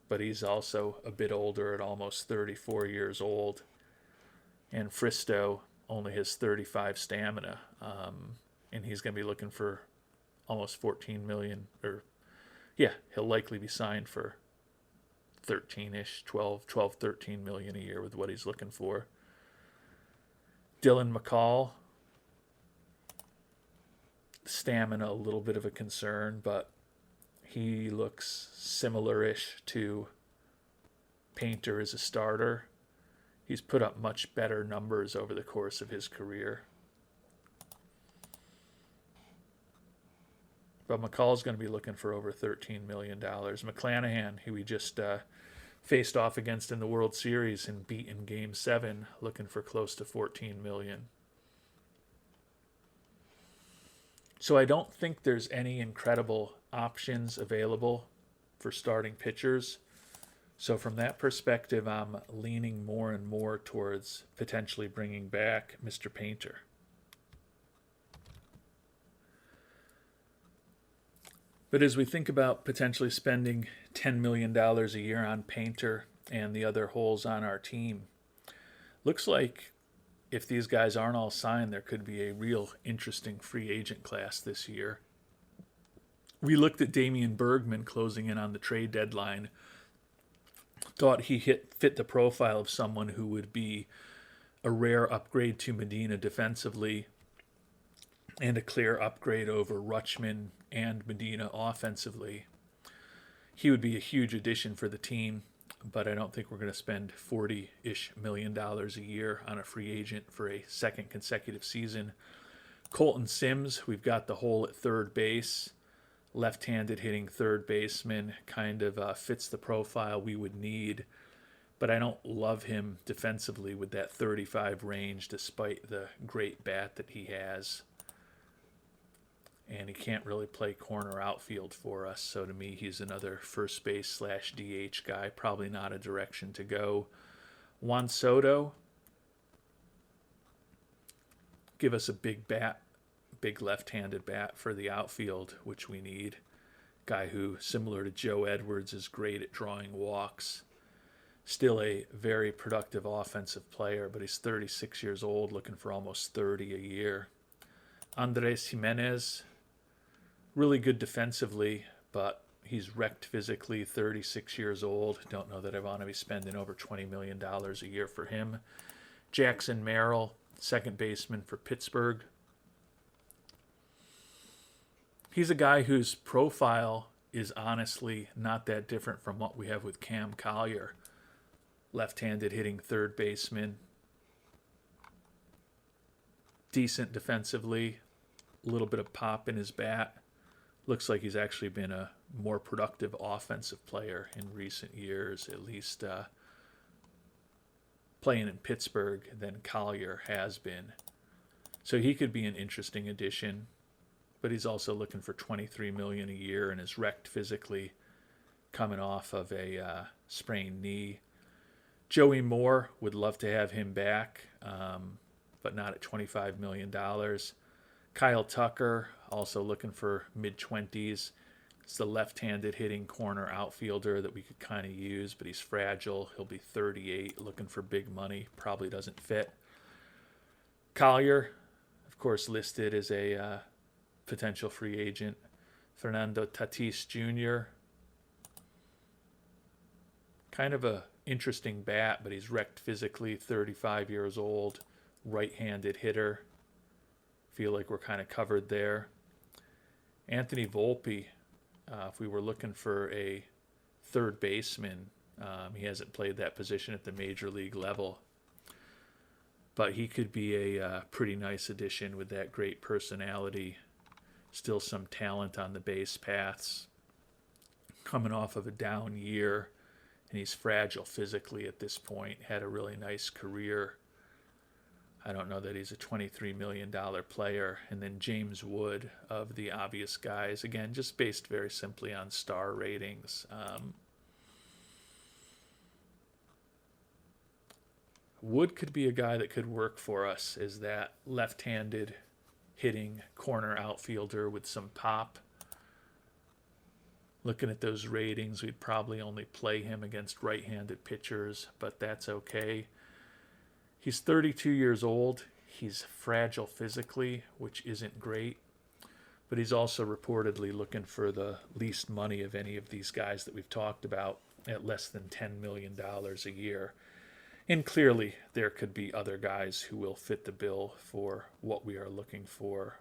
But he's also a bit older at almost 34 years old. And Fristoe only has 35 stamina. And he's going to be looking for almost 14 million. Or, yeah, he'll likely be signed for 13-ish, 12, 13 million a year with what he's looking for. Dylan McCall, stamina a little bit of a concern, but he looks similar-ish to Painter as a starter. He's put up much better numbers over the course of his career. But McCall's going to be looking for over $13 million. McClanahan, who we just faced off against in the World Series and beat in Game 7, looking for close to $14 million. So I don't think there's any incredible options available for starting pitchers. So from that perspective, I'm leaning more and more towards potentially bringing back Mr. Painter. But as we think about potentially spending $10 million a year on Painter and the other holes on our team, looks like if these guys aren't all signed, there could be a real interesting free agent class this year. We looked at Damian Bergman closing in on the trade deadline, thought he fit the profile of someone who would be a rare upgrade to Medina defensively and a clear upgrade over Rutschman and Medina offensively. He would be a huge addition for the team, but I don't think we're going to spend $40-ish million a year on a free agent for a second consecutive season. Colton Sims, we've got the hole at third base. Left-handed hitting third baseman, kind of fits the profile we would need, but I don't love him defensively with that 35 range despite the great bat that he has. And he can't really play corner outfield for us, so to me he's another first base / DH guy, probably not a direction to go. Juan Soto, give us a big bat, big left-handed bat for the outfield, which we need. Guy who, similar to Joe Edwards, is great at drawing walks. Still a very productive offensive player, but he's 36 years old, looking for almost 30 a year. Andres Jimenez, really good defensively, but He's wrecked physically, 36 years old. Don't know that I want to be spending over $20 million a year for him. Jackson Merrill, second baseman for Pittsburgh. He's a guy whose profile is honestly not that different from what we have with Cam Collier. Left-handed hitting third baseman. Decent defensively. A little bit of pop in his bat. Looks like he's actually been a more productive offensive player in recent years, at least playing in Pittsburgh than Collier has been. So he could be an interesting addition, but he's also looking for $23 million a year and is wrecked physically, coming off of a sprained knee. Joey Moore, would love to have him back, but not at $25 million. Kyle Tucker, also looking for mid-20s. It's the left-handed hitting corner outfielder that we could kind of use, but he's fragile. He'll be 38, looking for big money. Probably doesn't fit. Collier, of course, listed as a potential free agent. Fernando Tatis Jr., kind of a interesting bat, but he's wrecked physically, 35 years old, right-handed hitter. Feel like we're kind of covered there. Anthony Volpe, if we were looking for a third baseman, he hasn't played that position at the major league level, but he could be a pretty nice addition with that great personality. Still some talent on the base paths. Coming off of a down year, and he's fragile physically at this point. Had a really nice career. I don't know that he's a $23 million player. And then James Wood, of the obvious guys, again, just based very simply on star ratings. Wood could be a guy that could work for us as that left-handed hitting corner outfielder with some pop. Looking at those ratings, we'd probably only play him against right-handed pitchers, but that's okay. He's 32 years old. He's fragile physically, which isn't great. But he's also reportedly looking for the least money of any of these guys that we've talked about, at less than $10 million a year. And clearly, there could be other guys who will fit the bill for what we are looking for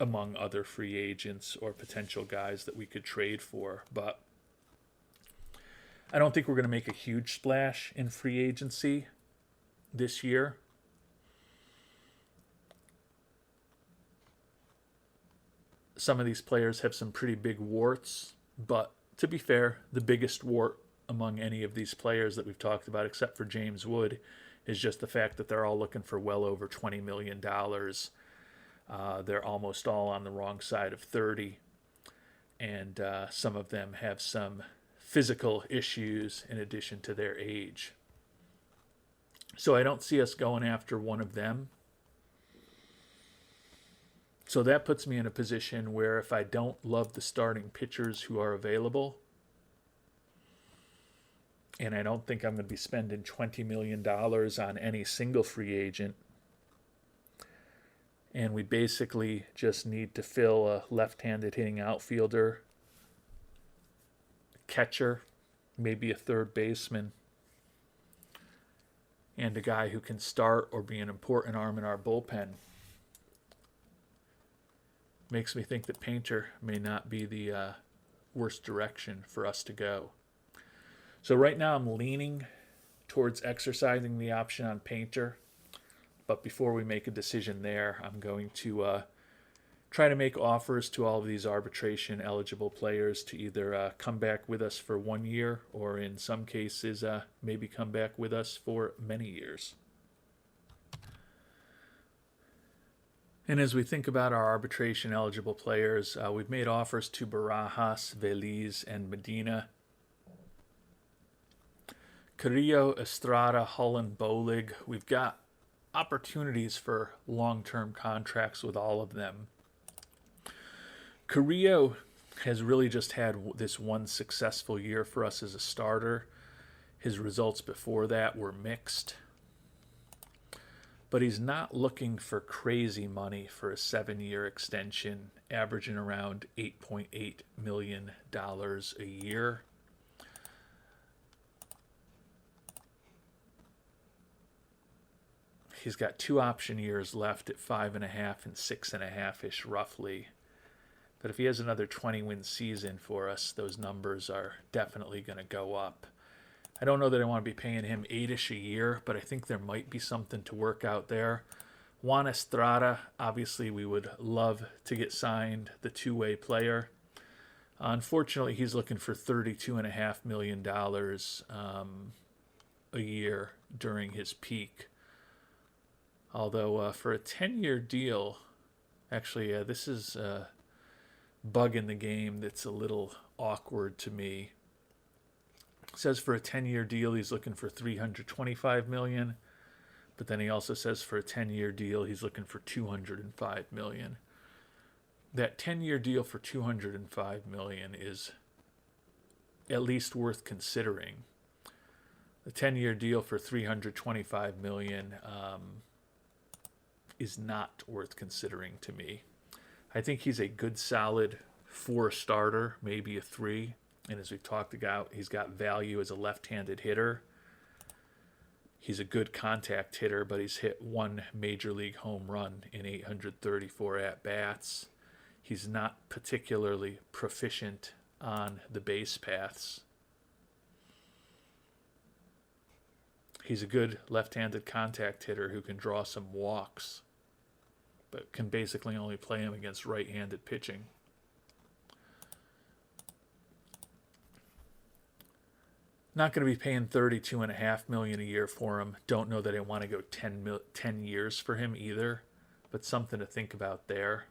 among other free agents or potential guys that we could trade for. But I don't think we're going to make a huge splash in free agency this year. Some of these players have some pretty big warts, but to be fair, the biggest wart among any of these players that we've talked about, except for James Wood, is just the fact that they're all looking for well over $20 million. They're almost all on the wrong side of 30, and some of them have some physical issues in addition to their age. So I don't see us going after one of them. So that puts me in a position where if I don't love the starting pitchers who are available, and I don't think I'm going to be spending $20 million on any single free agent, and we basically just need to fill a left-handed hitting outfielder, catcher, maybe a third baseman, and a guy who can start or be an important arm in our bullpen. Makes me think that Painter may not be the worst direction for us to go. So right now I'm leaning towards exercising the option on Painter, but before we make a decision there, I'm going to try to make offers to all of these arbitration eligible players to either come back with us for 1 year or in some cases maybe come back with us for many years. And as we think about our arbitration eligible players, we've made offers to Barajas, Veliz, and Medina. Carrillo, Estrada, Hull, and Bolig. We've got opportunities for long-term contracts with all of them. Carrillo has really just had this one successful year for us as a starter. His results before that were mixed. but he's not looking for crazy money for a 7-year extension, averaging around $8.8 million a year. He's got 2 option years left at 5.5 and 6.5-ish roughly. But if he has another 20-win season for us, those numbers are definitely going to go up. I don't know that I want to be paying him 8-ish a year, but I think there might be something to work out there. Juan Estrada, obviously we would love to get signed, the two-way player. Unfortunately, he's looking for $32.5 million a year during his peak. Although for a 10-year deal, actually this is a bug in the game that's a little awkward to me. It says for a 10-year deal he's looking for $325 million, but then he also says for a 10-year deal he's looking for $205 million. That 10-year deal for $205 million is at least worth considering. The 10-year deal for $325 million is not worth considering to me. I think he's a good, solid 4 starter, maybe a 3. And as we've talked about, he's got value as a left-handed hitter. He's a good contact hitter, but he's hit 1 major league home run in 834 at-bats. He's not particularly proficient on the base paths. He's a good left-handed contact hitter who can draw some walks, but can basically only play him against right-handed pitching. Not going to be paying $32.5 million a year for him. Don't know that I want to go 10 years for him either, but something to think about there.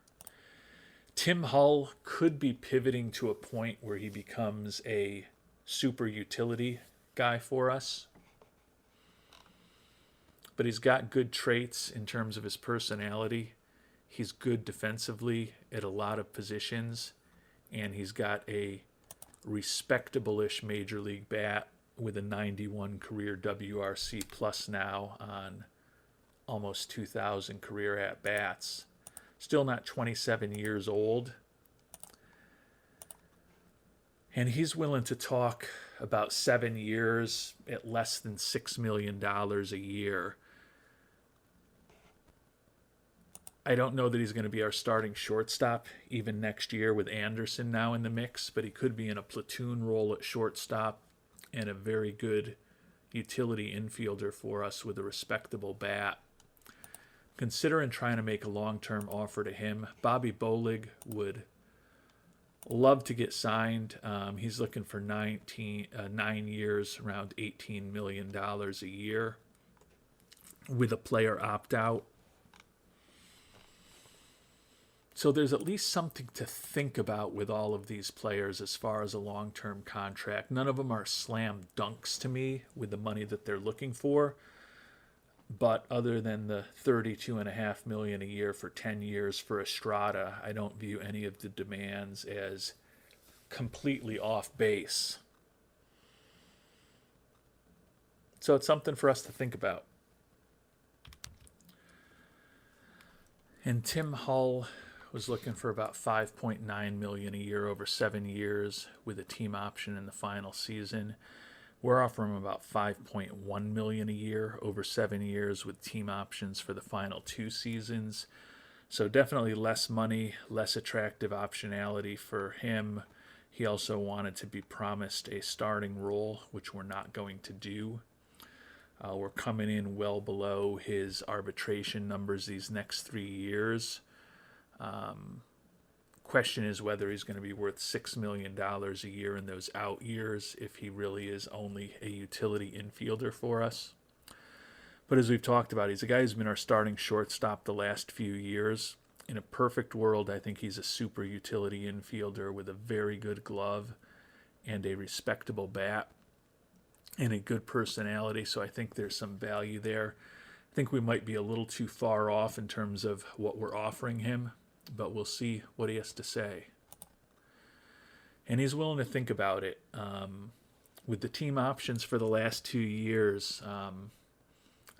Tim Hull could be pivoting to a point where he becomes a super utility guy for us, but he's got good traits in terms of his personality. He's good defensively at a lot of positions, and he's got a respectable-ish major league bat with a 91 career WRC plus now on almost 2,000 career at-bats. Still not 27 years old. And he's willing to talk about 7 years at less than $6 million a year. I don't know that he's going to be our starting shortstop even next year with Anderson now in the mix, but he could be in a platoon role at shortstop and a very good utility infielder for us with a respectable bat. Considering trying to make a long-term offer to him. Bobby Bolig would love to get signed. He's looking for 9 years, around $18 million a year with a player opt-out. So there's at least something to think about with all of these players as far as a long-term contract. None of them are slam dunks to me with the money that they're looking for. But other than the $32.5 million a year for 10 years for Estrada, I don't view any of the demands as completely off base. So it's something for us to think about. And Tim Hull was looking for about $5.9 million a year over 7 years with a team option in the final season. We're offering him about $5.1 million a year over 7 years with team options for the final 2 seasons. So definitely less money, less attractive optionality for him. He also wanted to be promised a starting role, which we're not going to do. We're coming in well below his arbitration numbers these next 3 years. Question is whether he's going to be worth $6 million a year in those out years if he really is only a utility infielder for us. But as we've talked about, he's a guy who's been our starting shortstop the last few years. In a perfect world, I think he's a super utility infielder with a very good glove and a respectable bat and a good personality, so I think there's some value there. I think we might be a little too far off in terms of what we're offering him, but we'll see what he has to say. And he's willing to think about it. With the team options for the last 2 years,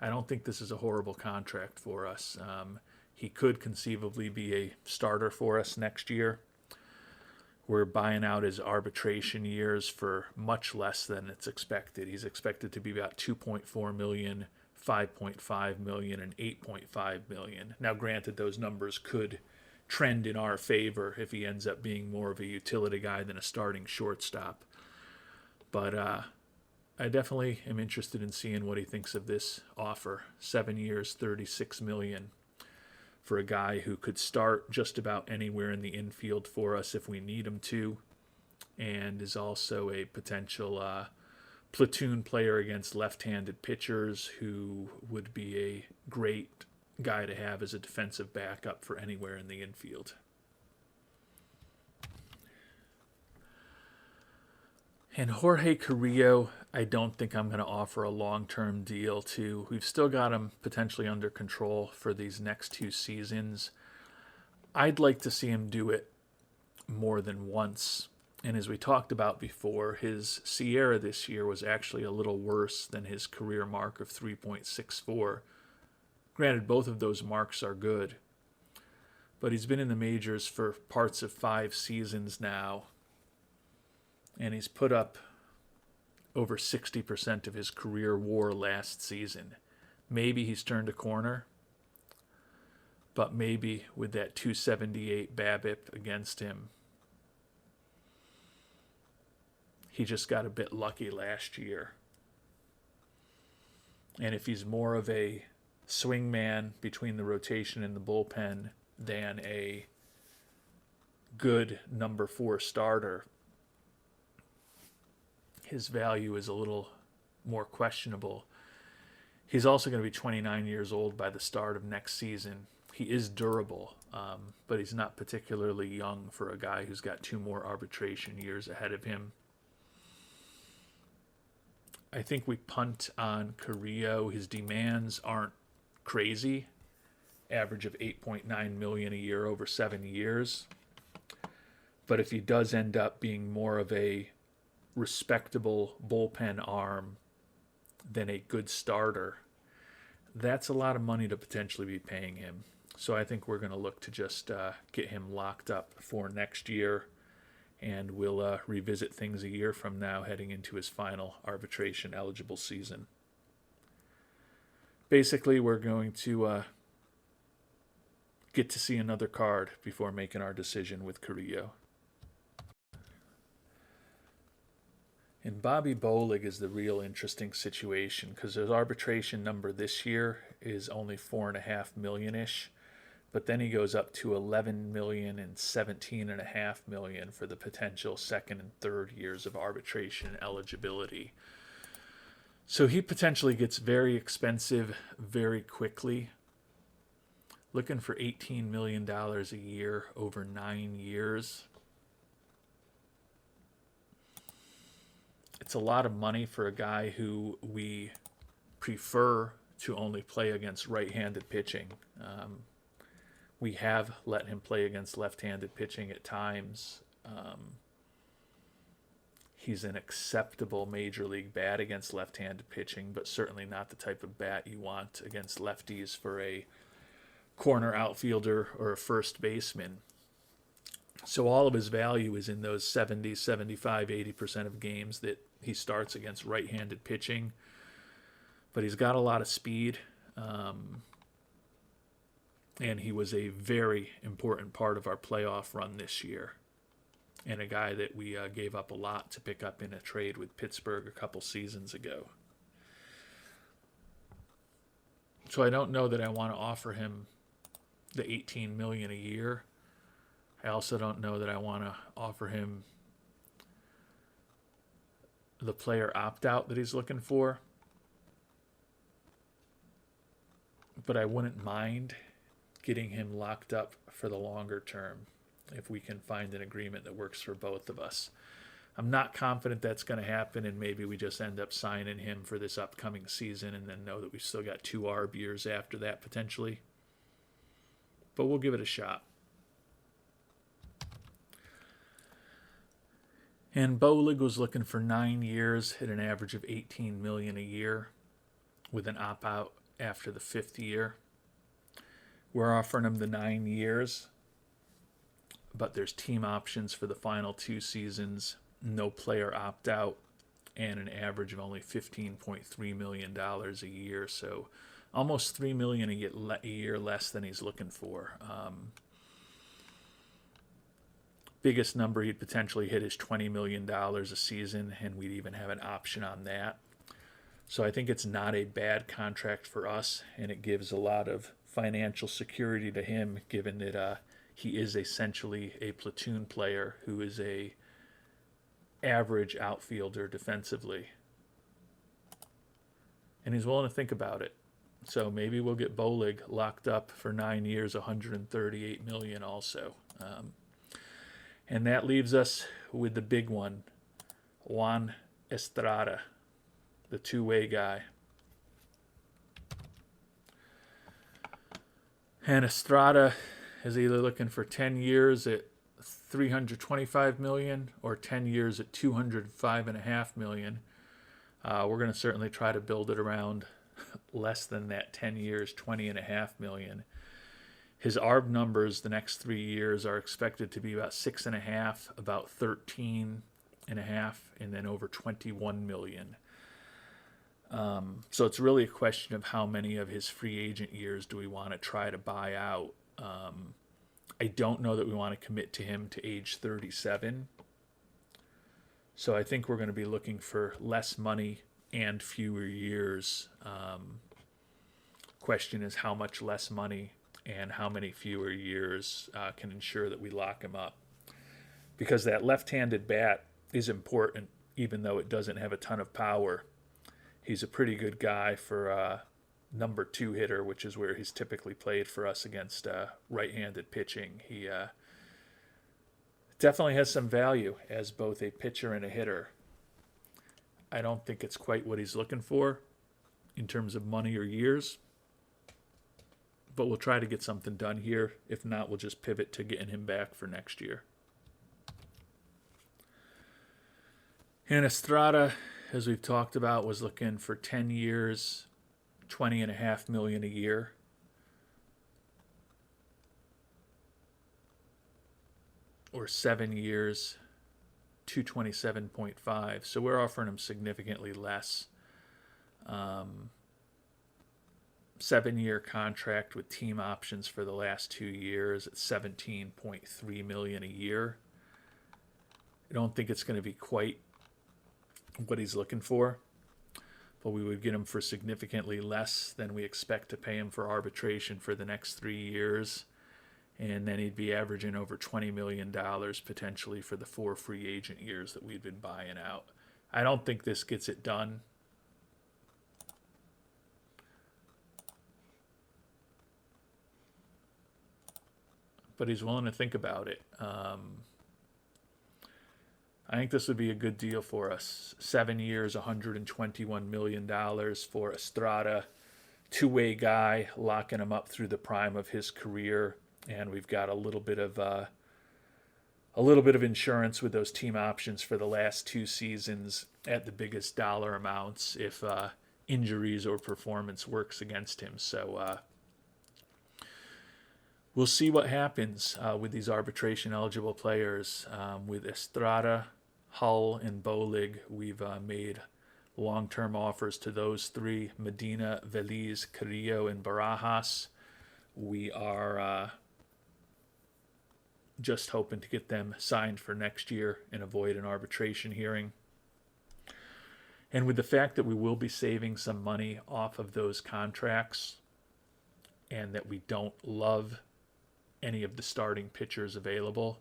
I don't think this is a horrible contract for us. He could conceivably be a starter for us next year. We're buying out his arbitration years for much less than it's expected. He's expected to be about 2.4 million, 5.5 million, and 8.5 million. Now, granted, those numbers could trend in our favor if he ends up being more of a utility guy than a starting shortstop. But I definitely am interested in seeing what he thinks of this offer. 7 years, 36 million for a guy who could start just about anywhere in the infield for us if we need him to, and is also a potential platoon player against left-handed pitchers, who would be a great guy to have as a defensive backup for anywhere in the infield. And Jorge Carrillo, I don't think I'm going to offer a long-term deal to. We've still got him potentially under control for these next 2 seasons. I'd like to see him do it more than once. And as we talked about before, his SIERA this year was actually a little worse than his career mark of 3.64. Granted, both of those marks are good. But he's been in the majors for parts of 5 seasons now. And he's put up over 60% of his career WAR last season. Maybe he's turned a corner, but maybe with that 278 BABIP against him, he just got a bit lucky last year. And if he's more of a swing man between the rotation and the bullpen than a good number 4 starter, his value is a little more questionable. He's also going to be 29 years old by the start of next season. He is durable, but he's not particularly young for a guy who's got 2 more arbitration years ahead of him. I think we punt on Carrillo. His demands aren't crazy. Average of 8.9 million a year over 7 years. But if he does end up being more of a respectable bullpen arm than a good starter, that's a lot of money to potentially be paying him. So I think we're going to look to just get him locked up for next year, and we'll revisit things a year from now heading into his final arbitration eligible season. Basically, we're going to get to see another card before making our decision with Carrillo. And Bobby Bolig is the real interesting situation, because his arbitration number this year is only 4.5 million-ish, but then he goes up to 11 million and 17.5 million for the potential second and third years of arbitration eligibility. So he potentially gets very expensive very quickly. Looking for $18 million a year over 9 years. It's a lot of money for a guy who we prefer to only play against right-handed pitching. We have let him play against left-handed pitching at times. He's an acceptable major league bat against left-handed pitching, but certainly not the type of bat you want against lefties for a corner outfielder or a first baseman. So all of his value is in those 70, 75, 80% of games that he starts against right-handed pitching. But he's got a lot of speed, and he was a very important part of our playoff run this year, and a guy that we gave up a lot to pick up in a trade with Pittsburgh a couple seasons ago. So I don't know that I want to offer him the $18 million a year. I also don't know that I want to offer him the player opt-out that he's looking for. But I wouldn't mind getting him locked up for the longer term if we can find an agreement that works for both of us. I'm not confident that's going to happen, and maybe we just end up signing him for this upcoming season and then know that we've still got 2 ARB years after that potentially. But we'll give it a shot. And Bolig was looking for 9 years at an average of $18 million a year with an opt-out after the 5th year. We're offering him the 9 years, but there's team options for the final 2 seasons, no player opt-out, and an average of only $15.3 million a year. So almost $3 million a year less than he's looking for. Biggest number he'd potentially hit is $20 million a season, and we'd even have an option on that. So I think it's not a bad contract for us, and it gives a lot of financial security to him, given that he is essentially a platoon player who is a average outfielder defensively. And he's willing to think about it. So maybe we'll get Bolig locked up for 9 years, $138 million also. And that leaves us with the big one, Juan Estrada, the two-way guy. And Estrada is either looking for 10 years at $325 million or 10 years at $205.5 million. We're going to certainly try to build it around less than that 10 years, $20.5 million. His ARB numbers the next 3 years are expected to be about 6.5, about 13.5, and then over 21 million. So it's really a question of how many of his free agent years do we want to try to buy out. I don't know that we want to commit to him to age 37. So I think we're going to be looking for less money and fewer years. Question is how much less money and how many fewer years can ensure that we lock him up. Because that left-handed bat is important, even though it doesn't have a ton of power. He's a pretty good guy for number 2 hitter, which is where he's typically played for us against right-handed pitching. He definitely has some value as both a pitcher and a hitter. I don't think it's quite what he's looking for in terms of money or years, but we'll try to get something done here. If not, we'll just pivot to getting him back for next year. And Estrada, as we've talked about, was looking for 10 years, $20.5 million a year. Or 7 years, $227.5. So we're offering him significantly less. 7-year contract with team options for the last 2 years at $17.3 million a year. I don't think it's going to be quite what he's looking for, but we would get him for significantly less than we expect to pay him for arbitration for the next 3 years. And then he'd be averaging over $20 million potentially for the 4 free agent years that we've been buying out. I don't think this gets it done. But he's willing to think about it. I think this would be a good deal for us. 7 years, $121 million for Estrada. Two-way guy, locking him up through the prime of his career. And we've got a little bit of insurance with those team options for the last 2 seasons at the biggest dollar amounts if injuries or performance works against him. So we'll see what happens with these arbitration-eligible players. With Estrada, Hull, and Bolig, we've made long-term offers to those 3, Medina, Veliz, Carrillo, and Barajas. We are just hoping to get them signed for next year and avoid an arbitration hearing. And with the fact that we will be saving some money off of those contracts and that we don't love any of the starting pitchers available,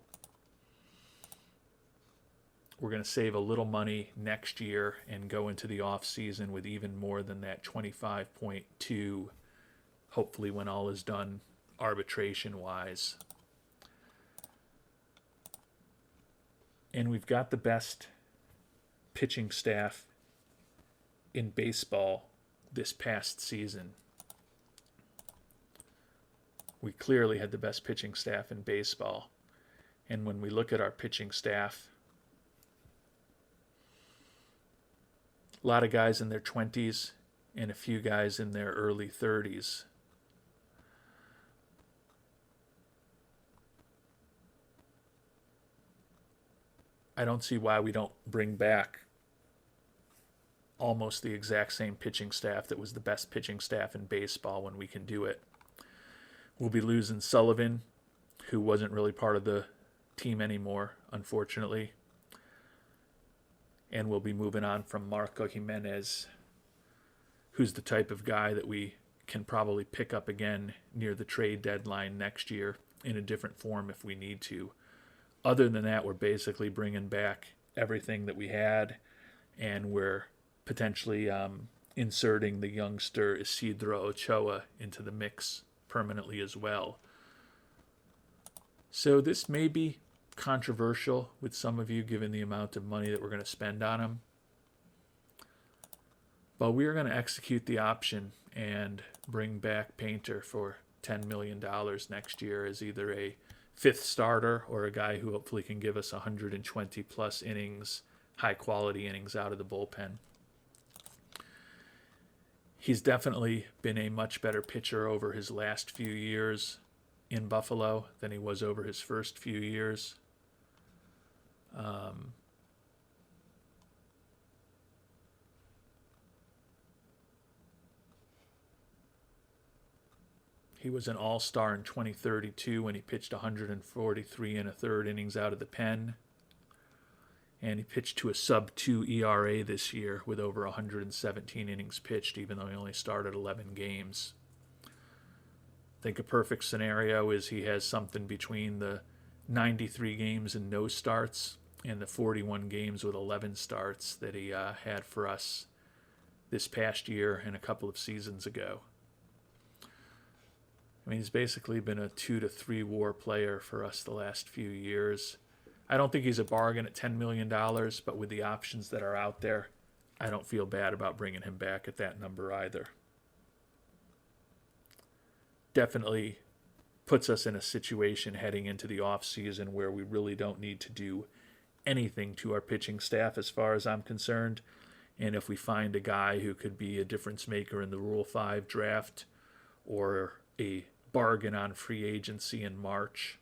we're going to save a little money next year and go into the off season with even more than that 25.2, hopefully when all is done arbitration-wise. And we've got the best pitching staff in baseball this past season. We clearly had the best pitching staff in baseball. And when we look at our pitching staff, a lot of guys in their 20s and a few guys in their early 30s. I don't see why we don't bring back almost the exact same pitching staff that was the best pitching staff in baseball when we can do it. We'll be losing Sullivan, who wasn't really part of the team anymore, unfortunately. And we'll be moving on from Marco Jimenez, who's the type of guy that we can probably pick up again near the trade deadline next year in a different form if we need to. Other than that, we're basically bringing back everything that we had, and we're potentially inserting the youngster Isidro Ochoa into the mix permanently as well. So this may be controversial with some of you given the amount of money that we're going to spend on him. But we are going to execute the option and bring back Painter for $10 million next year as either a fifth starter or a guy who hopefully can give us 120 plus innings, high quality innings out of the bullpen. He's definitely been a much better pitcher over his last few years in Buffalo than he was over his first few years. He was an all-star in 2032 when he pitched 143 and a third innings out of the pen. And he pitched to a sub-2 ERA this year with over 117 innings pitched, even though he only started 11 games. I think a perfect scenario is he has something between the 93 games and no starts and the 41 games with 11 starts that he had for us this past year and a couple of seasons ago. I mean, he's basically been a 2 to 3 WAR player for us the last few years. I don't think he's a bargain at $10 million, but with the options that are out there, I don't feel bad about bringing him back at that number either. Definitely puts us in a situation heading into the offseason where we really don't need to do anything to our pitching staff as far as I'm concerned. And if we find a guy who could be a difference maker in the Rule 5 draft or a bargain on free agency in March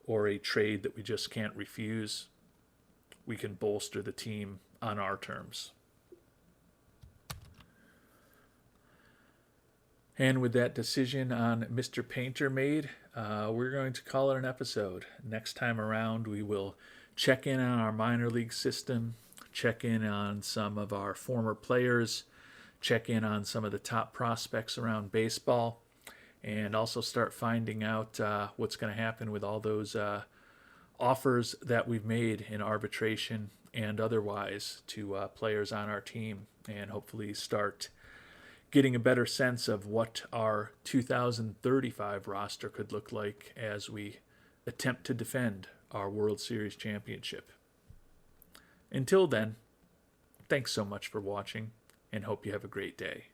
or a trade that we just can't refuse, we can bolster the team on our terms. And with that decision on Mr. Painter made, we're going to call it an episode. Next time around, we will check in on our minor league system, check in on some of our former players, check in on some of the top prospects around baseball, and also start finding out what's going to happen with all those offers that we've made in arbitration and otherwise to players on our team, and hopefully start getting a better sense of what our 2035 roster could look like as we attempt to defend our World Series championship. Until then, thanks so much for watching, and hope you have a great day.